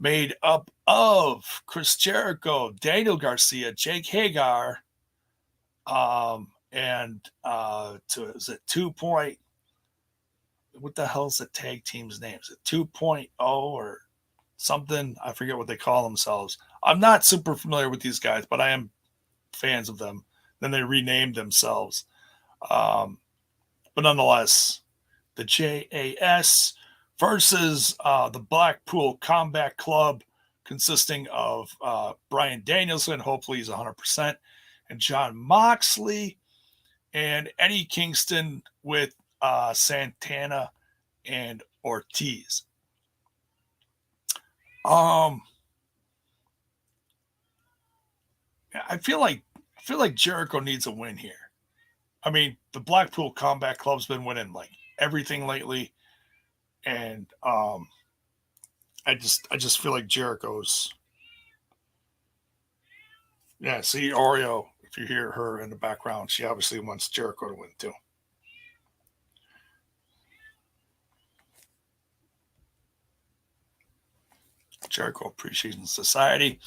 made up of Chris Jericho, Daniel Garcia, Jake Hagar, and is it 2 point? What the hell is the tag team's name? Is it 2.0 or something? I forget what they call themselves. I'm not super familiar with these guys, but I am fans of them. Then they renamed themselves. But nonetheless, the JAS versus the Blackpool Combat Club, consisting of Bryan Danielson, hopefully he's 100%, and Jon Moxley, and Eddie Kingston with Santana and Ortiz. I feel like Jericho needs a win here. I mean, the Blackpool Combat Club's been winning like everything lately, and I just feel like Jericho's. Yeah, see Oreo. If you hear her in the background, she obviously wants Jericho to win too. Jericho Appreciation Society.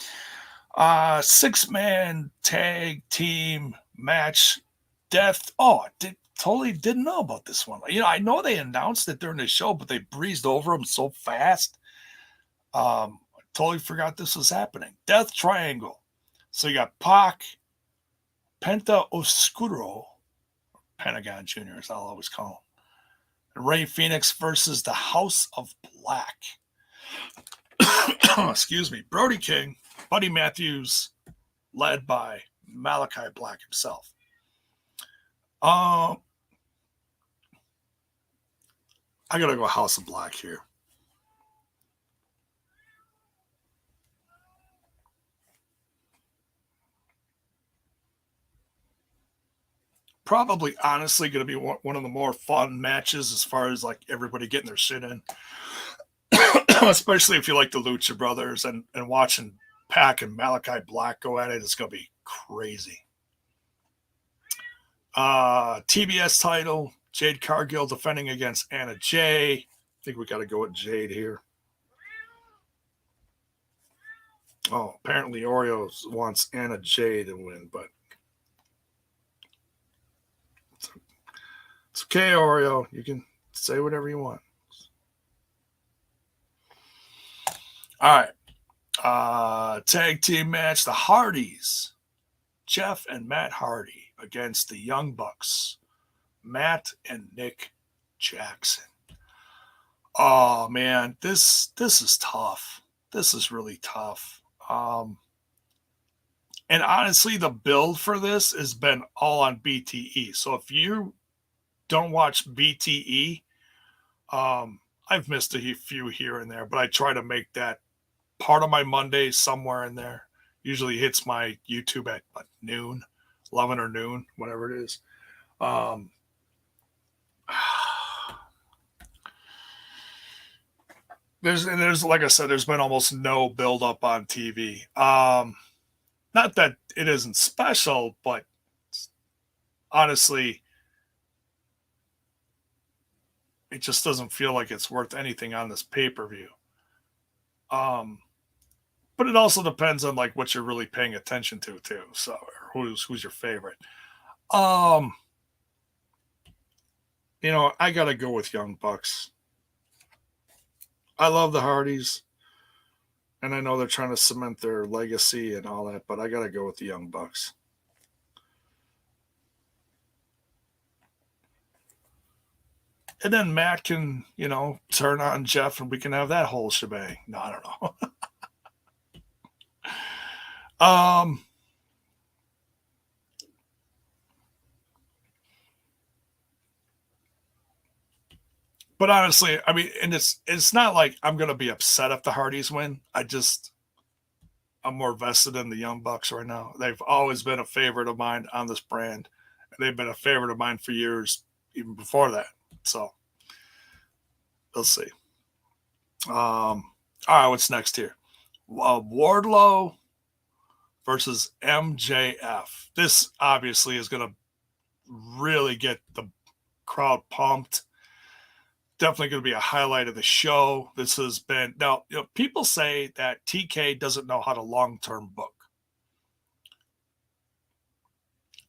6-man tag team match. Death. Oh, totally didn't know about this one. I know they announced it during the show, but they breezed over them so fast. Totally forgot this was happening. Death Triangle. So you got Pac, Penta Oscuro, Pentagon Jr., as I'll always call him. Rey Fenix versus the House of Black. Excuse me. Brody King, Buddy Matthews, led by Malachi Black himself. I gotta go House of Black here. Probably, honestly, going to be one of the more fun matches as far as like everybody getting their shit in. Especially if you like the Lucha Brothers and watching Pac and Malachi Black go at it, it's going to be crazy. TBS title, Jade Cargill defending against Anna Jay. I think we got to go with Jade here. Oh, apparently Oreo wants Anna Jay to win, but it's okay, Oreo. You can say whatever you want. All right. Tag team match. The Hardys. Jeff and Matt Hardy against the Young Bucks. Matt and Nick Jackson. Oh, man. This is tough. This is really tough. And honestly, the build for this has been all on BTE. So if you don't watch BTE, I've missed a few here and there, but I try to make that part of my Mondays somewhere in there. Usually hits my YouTube at noon, 11 or noon, whatever it is. There's like I said, there's been almost no build up on TV. Not that it isn't special, but honestly, it just doesn't feel like it's worth anything on this pay-per-view. But it also depends on like what you're really paying attention to too. So who's your favorite? I gotta go with Young Bucks. I love the Hardys, and I know they're trying to cement their legacy and all that, but I gotta go with the Young Bucks. And then Matt can, turn on Jeff and we can have that whole shebang. No, I don't know. But honestly, I mean, and it's not like I'm going to be upset if the Hardys win. I'm more vested in the Young Bucks right now. They've always been a favorite of mine on this brand. They've been a favorite of mine for years, even before that. So we'll see. All right, what's next here? Wardlow versus MJF. This obviously is going to really get the crowd pumped. Definitely going to be a highlight of the show. This has been now. People say that TK doesn't know how to long-term book.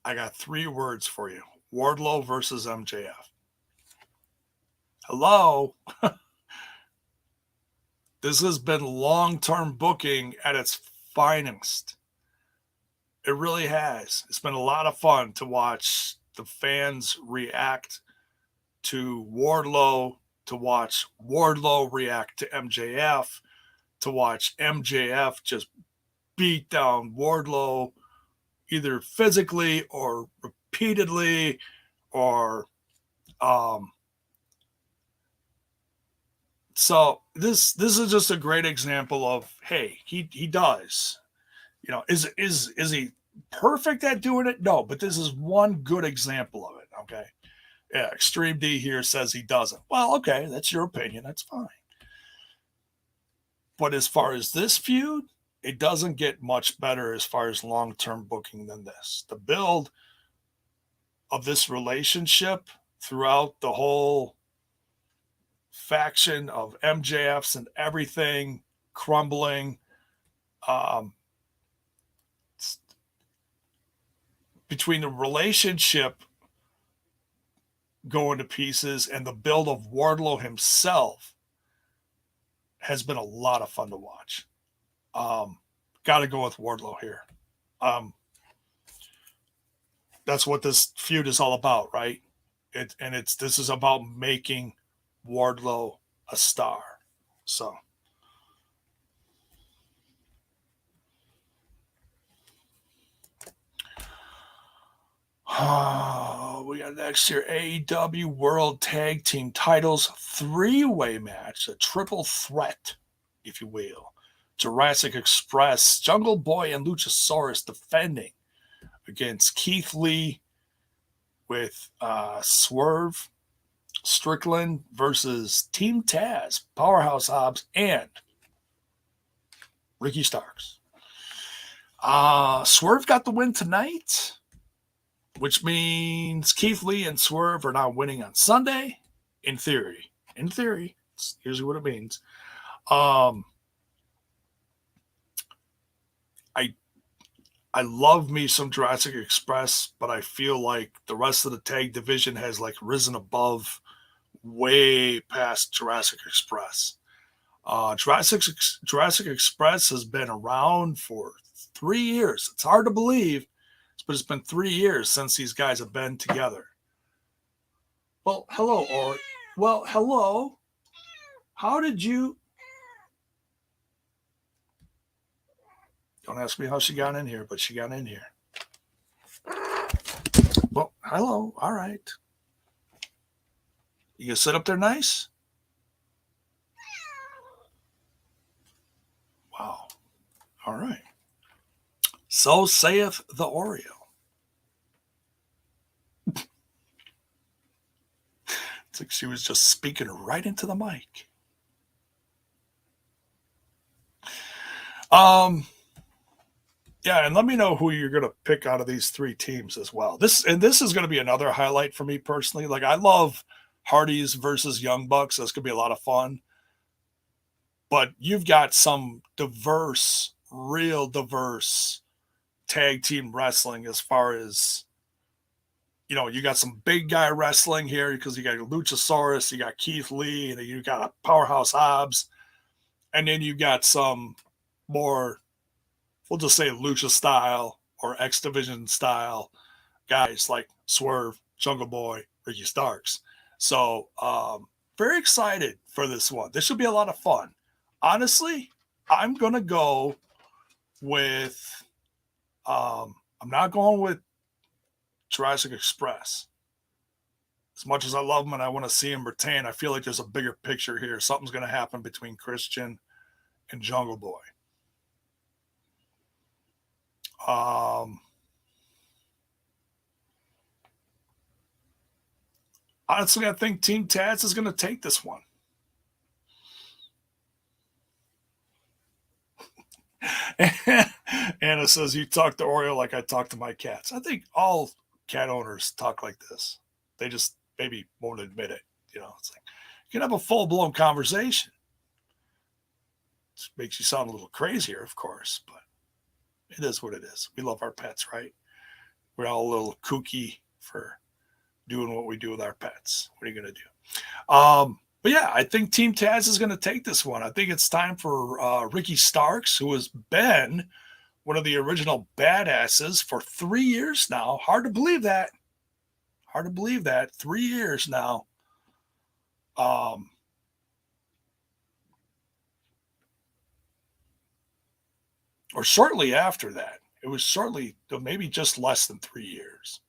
I got 3 words for you: Wardlow versus MJF. Hello. This has been long-term booking at its finest. It really has. It's been a lot of fun to watch the fans react to Wardlow, to watch Wardlow react to MJF, to watch MJF just beat down Wardlow either physically or repeatedly or so this is just a great example of, hey, he does. Is he perfect at doing it? No, but this is one good example of it, okay? Yeah, Extreme D here says he doesn't. Well, okay, that's your opinion. That's fine. But as far as this feud, it doesn't get much better as far as long-term booking than this. The build of this relationship throughout the whole faction of MJFs and everything crumbling, between the relationship going to pieces and the build of Wardlow himself has been a lot of fun to watch. Got to go with Wardlow here. that's what this feud is all about, right? This is about making Wardlow a star. So we got next year AEW World Tag Team Titles 3-way match, a triple threat, if you will. Jurassic Express, Jungle Boy, and Luchasaurus defending against Keith Lee with Swerve, Strickland versus Team Taz, Powerhouse Hobbs, and Ricky Starks. Swerve got the win tonight, which means Keith Lee and Swerve are now winning on Sunday. In theory, it's usually what it means. I love me some Jurassic Express, but I feel like the rest of the tag division has like risen above, way past Jurassic Express. Jurassic Express has been around for 3 years. It's hard to believe, but it's been 3 years since these guys have been together. Well, hello, Ori. Well, hello. How did you... Don't ask me how she got in here, but she got in here. Well, hello. All right. You gonna sit up there nice? Wow. All right. So saith the Oreo. It's like she was just speaking right into the mic. Yeah, and let me know who you're going to pick out of these 3 teams as well. This is going to be another highlight for me personally. Like, I love Hardys versus Young Bucks. That's going to be a lot of fun. But you've got some real diverse tag team wrestling as far as, you got some big guy wrestling here because you got Luchasaurus, you got Keith Lee, and you got a Powerhouse Hobbs. And then you got some more, we'll just say Lucha style or X Division style guys like Swerve, Jungle Boy, Ricky Starks. So very excited for this one. This should be a lot of fun. Honestly, I'm going to go with, I'm not going with Jurassic Express. As much as I love him and I want to see him retain, I feel like there's a bigger picture here. Something's going to happen between Christian and Jungle Boy. Honestly, I think Team Taz is going to take this one. Anna says, you talk to Oreo like I talk to my cats. I think all cat owners talk like this. They just maybe won't admit it. It's like you can have a full-blown conversation. It makes you sound a little crazier, of course, but it is what it is. We love our pets, right? We're all a little kooky for doing what we do with our pets. What are you going to do? But yeah, I think Team Taz is going to take this one. I think it's time for Ricky Starks, who has been one of the original badasses for 3 years now. Hard to believe that. 3 years now. Or shortly after that. It was shortly, maybe just less than 3 years.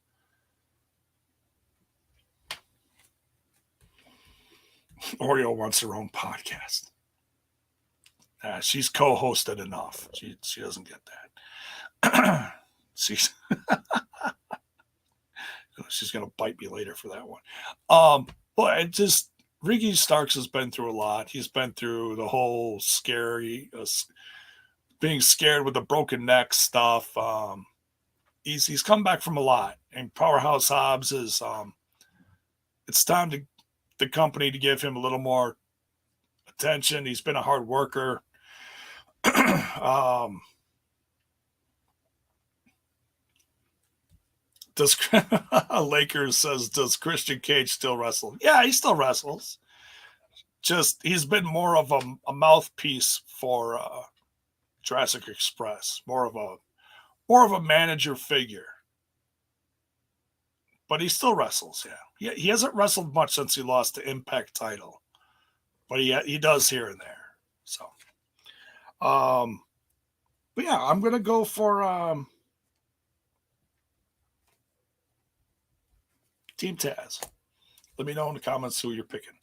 Oreo wants her own podcast. She's co-hosted enough. She doesn't get that. She's going to bite me later for that one. But Ricky Starks has been through a lot. He's been through the whole scary, being scared with the broken neck stuff. He's come back from a lot. And Powerhouse Hobbs is, it's time to the company to give him a little more attention. He's been a hard worker. Lakers says, does Christian Cage still wrestle? Yeah, he still wrestles. Just he's been more of a mouthpiece for Jurassic Express, more of a manager figure. But he still wrestles, yeah. He hasn't wrestled much since he lost the Impact title. But he does here and there. So, but yeah, I'm going to go for Team Taz. Let me know in the comments who you're picking.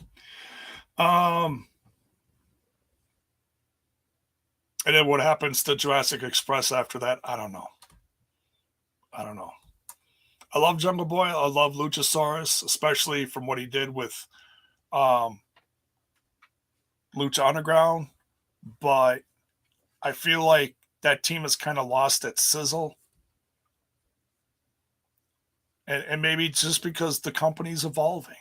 And then what happens to Jurassic Express after that? I don't know. I love Jungle Boy. I love Luchasaurus, especially from what he did with Lucha Underground. But I feel like that team has kind of lost its sizzle. And maybe just because the company's evolving.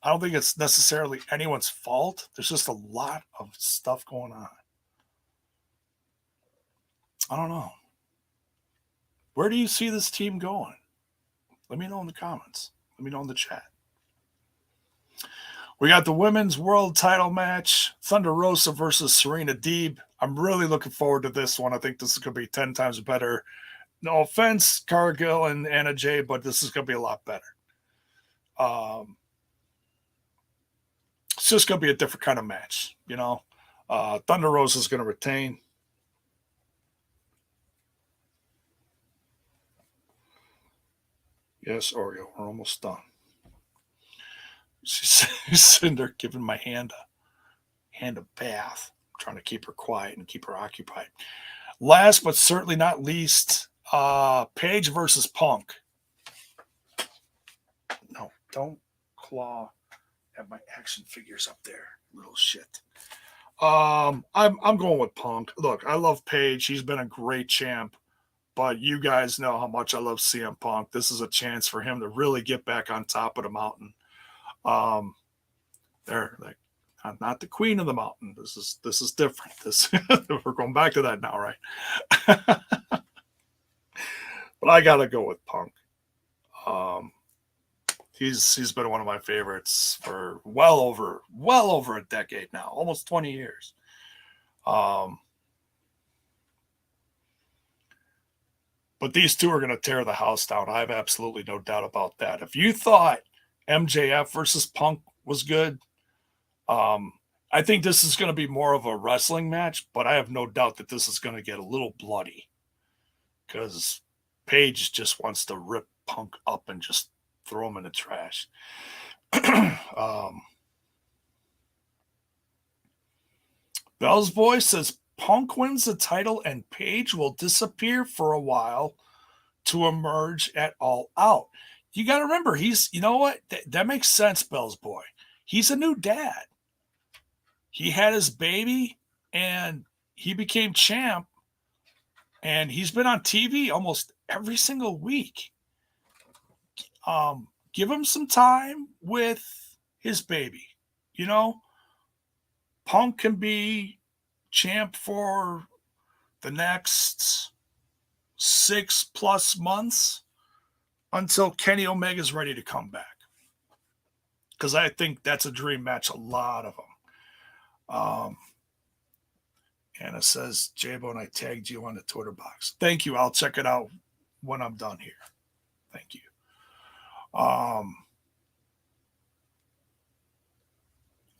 I don't think it's necessarily anyone's fault. There's just a lot of stuff going on. I don't know. Where do you see this team going? Let me know in the comments. Let me know in the chat. We got the women's world title match, Thunder Rosa versus Serena Deeb. I'm really looking forward to this one. I think this is going to be 10 times better. No offense, Cargill and Anna Jay, but this is going to be a lot better. It's just going to be a different kind of match, you know. Thunder Rosa is going to retain. Yes, Oreo, we're almost done. She's sitting there giving my hand a bath. I'm trying to keep her quiet and keep her occupied. Last but certainly not least, Paige versus Punk. No, don't claw at my action figures up there, little shit. I'm going with Punk. Look, I love Paige. He's been a great champ. But you guys know how much I love CM Punk. This is a chance for him to really get back on top of the mountain. They're like, I'm not the queen of the mountain. This is different. We're going back to that now, right? But I gotta go with Punk. He's been one of my favorites for well over a decade now, almost 20 years. But these two are going to tear the house down. I have absolutely no doubt about that. If you thought MJF versus Punk was good, I think this is going to be more of a wrestling match, but I have no doubt that this is going to get a little bloody because Paige just wants to rip Punk up and just throw him in the trash. Bell's voice says Punk wins the title and Paige will disappear for a while to emerge at All Out. You got to remember, you know what? That makes sense, Bell's boy. He's a new dad. He had his baby and he became champ and he's been on TV almost every single week. Give him some time with his baby. You know, Punk can be champ for the next 6+ months until Kenny Omega's ready to come back. Because I think that's a dream match, a lot of them. Anna says, JAYBONE, I tagged you on the Twitter box. Thank you. I'll check it out when I'm done here. Thank you.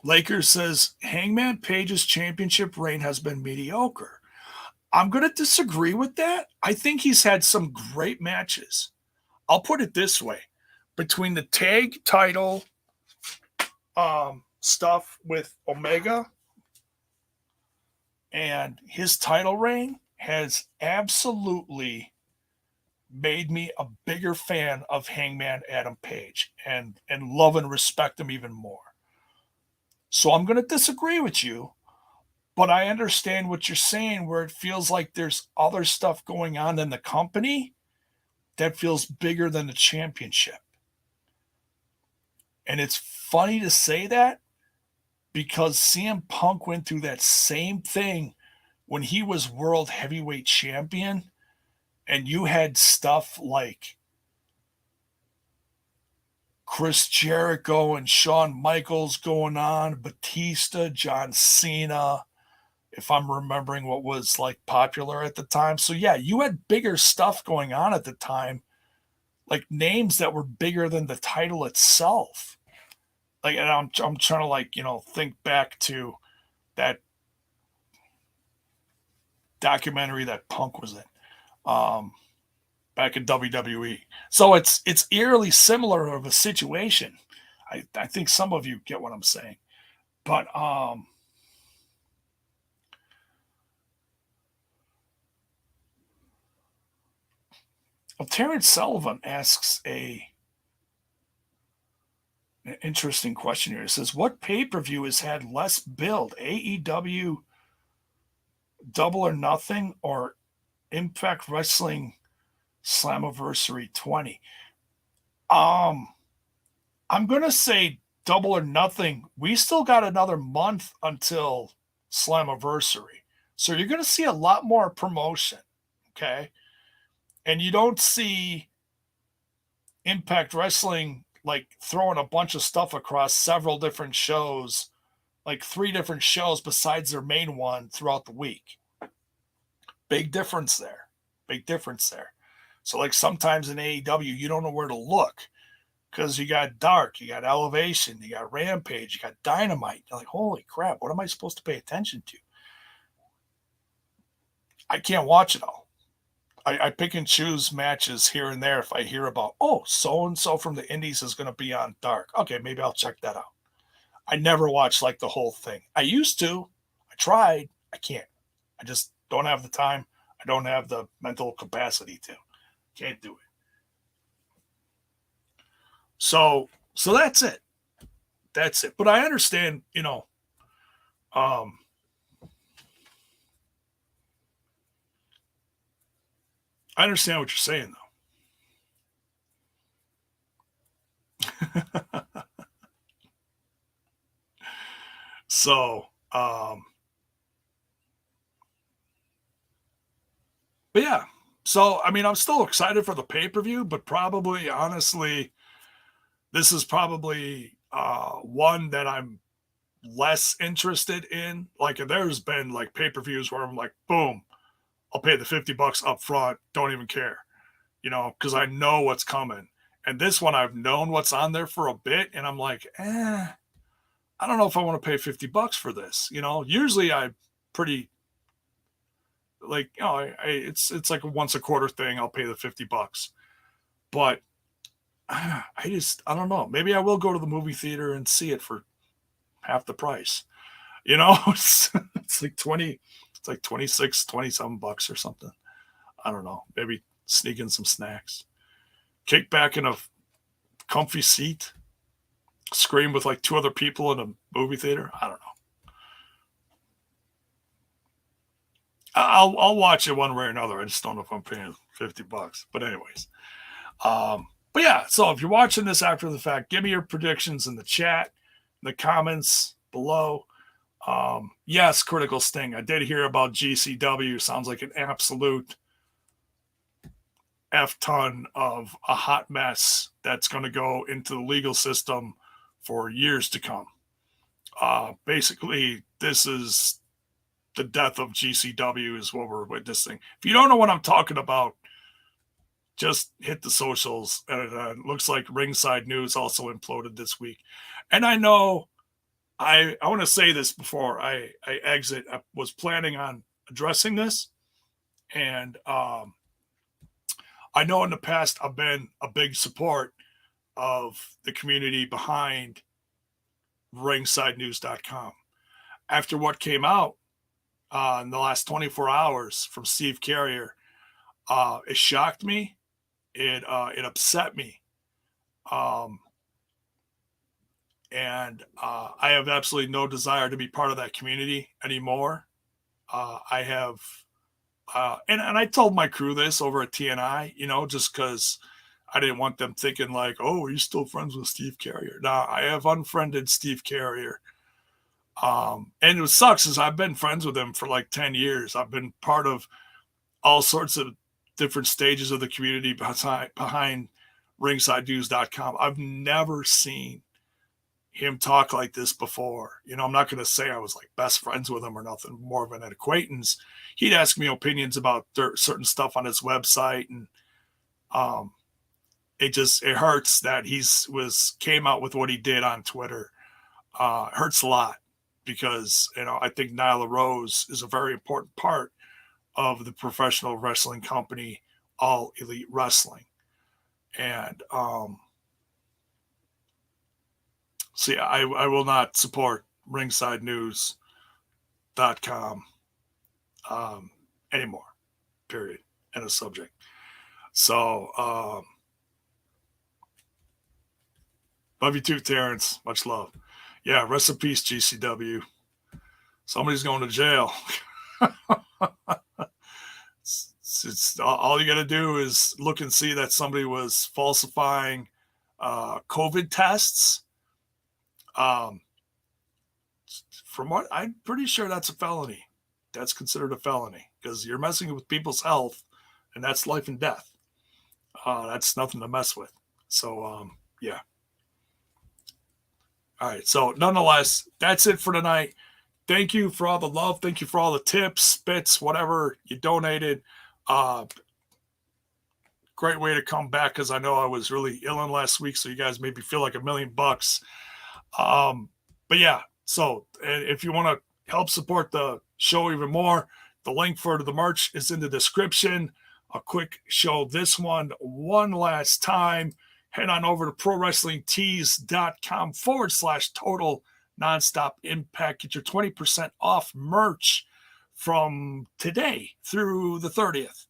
Lakers says Hangman Page's championship reign has been mediocre. I'm going to disagree with that. I think he's had some great matches. I'll put it this way. Between the tag title stuff with Omega and his title reign has absolutely made me a bigger fan of Hangman Adam Page and love and respect him even more. So I'm going to disagree with you, but I understand what you're saying where it feels like there's other stuff going on in the company that feels bigger than the championship. And it's funny to say that because CM Punk went through that same thing when he was world heavyweight champion and you had stuff like Chris Jericho and Shawn Michaels going on, Batista, John Cena, if I'm remembering what was like popular at the time. So yeah, you had bigger stuff going on at the time. like names that were bigger than the title itself. Like, and I'm trying to, like, you know, think back to that documentary that Punk was in back in WWE. So it's eerily similar of a situation. I think some of you get what I'm saying. But Terrence Sullivan asks an interesting question here. It says, what pay-per-view has had less build? AEW Double or Nothing or Impact Wrestling Slammiversary 20? I'm going to say Double or Nothing. We still got another month until Slammiversary. So you're going to see a lot more promotion, okay? And you don't see Impact Wrestling like throwing a bunch of stuff across several different shows, like 3 different shows besides their main one throughout the week. Big difference there. Big difference there. So like sometimes in AEW, you don't know where to look because you got Dark, you got Elevation, you got Rampage, you got Dynamite. You're like, holy crap, what am I supposed to pay attention to? I can't watch it all. I pick and choose matches here and there if I hear about, oh, so-and-so from the Indies is going to be on Dark. Okay, maybe I'll check that out. I never watch like the whole thing. I used to. I tried. I can't. I just don't have the time. I don't have the mental capacity to. Can't do it. So that's it. That's it. But I understand, you know, I understand what you're saying, though. So, but yeah. So, I mean, I'm still excited for the pay-per-view, but probably, honestly, this is probably one that I'm less interested in. Like, there's been, like, pay-per-views where I'm like, boom, I'll pay the $50 up front, don't even care, you know, because I know what's coming. And this one, I've known what's on there for a bit, and I'm like, I don't know if I want to pay $50 for this. You know, usually I pretty like, you know, it's like a once a quarter thing. I'll pay the $50, but I don't know. Maybe I will go to the movie theater and see it for half the price. You know, it's like 20, it's like 26, 27 bucks or something. I don't know. Maybe sneak in some snacks, kick back in a comfy seat, scream with like 2 other people in a movie theater. I don't know. I'll watch it one way or another. I just don't know if I'm paying $50. But anyways, but yeah. So if you're watching this after the fact, give me your predictions in the chat, in the comments below. Yes, Critical Sting. I did hear about GCW. Sounds like an absolute F ton of a hot mess that's going to go into the legal system for years to come. Basically, this is the death of GCW is what we're witnessing. If you don't know what I'm talking about, just hit the socials. And it looks like Ringside News also imploded this week. And I know I want to say this before I exit. I was planning on addressing this. And I know in the past I've been a big support of the community behind ringsidenews.com. After what came out in the last 24 hours from Steve Carrier, it shocked me. It upset me. And I have absolutely no desire to be part of that community anymore. I have, and I told my crew this over at TNI, you know, just because I didn't want them thinking like, oh, are you still friends with Steve Carrier? No, I have unfriended Steve Carrier. And what sucks is I've been friends with him for like 10 years. I've been part of all sorts of different stages of the community behind ringsidenews.com. I've never seen him talk like this before. You know, I'm not going to say I was like best friends with him or nothing, more of an acquaintance. He'd ask me opinions about certain stuff on his website. And it hurts that came out with what he did on Twitter. It hurts a lot because, I think Nyla Rose is a very important part of the professional wrestling company, All Elite Wrestling. And so yeah, I will not support ringsidenews.com anymore, period. End of subject. So love you too, Terrence. Much love. Yeah, rest in peace, GCW. Somebody's going to jail. It's all you got to do is look and see that somebody was falsifying COVID tests. From what I'm pretty sure that's a felony. That's considered a felony because you're messing with people's health, and that's life and death. That's nothing to mess with. So, yeah. All right. So, nonetheless, that's it for tonight. Thank you for all the love. Thank you for all the tips, bits, whatever you donated. Great way to come back because I know I was really ill last week, so you guys made me feel like $1 million. But yeah, so if you want to help support the show even more, the link for the merch is in the description. A quick show this one last time. Head on over to prowrestlingtees.com/total nonstop impact. Get your 20% off merch from today through the 30th.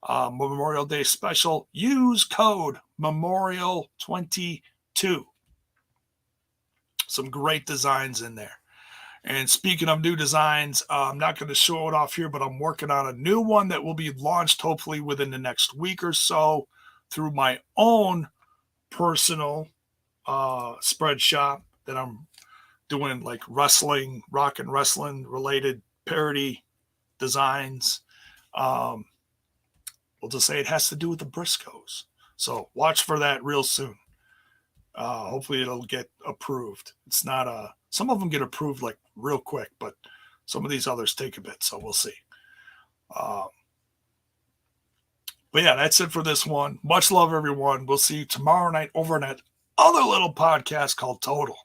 Memorial Day special. Use code Memorial22. Some great designs in there. And speaking of new designs, I'm not going to show it off here, but I'm working on a new one that will be launched hopefully within the next week or so through my own personal spread shop that I'm doing, like wrestling, rock and wrestling related parody designs. We'll just say it has to do with the Briscoes. So watch for that real soon. Hopefully it'll get approved. It's not some of them get approved like real quick, but some of these others take a bit. So we'll see. But yeah, that's it for this one. Much love, everyone. We'll see you tomorrow night over on that other little podcast called Total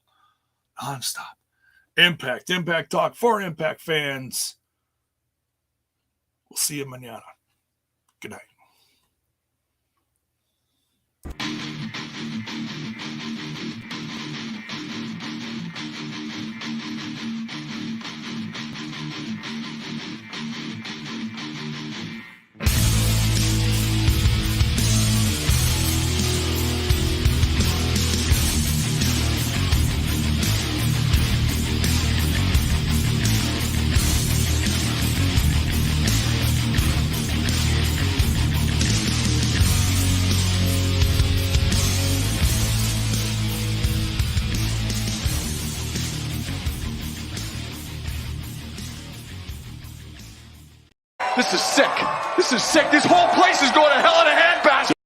Nonstop Impact. Impact Talk for Impact fans. We'll see you mañana. Good night. This is sick. This is sick. This whole place is going to hell in a handbasket.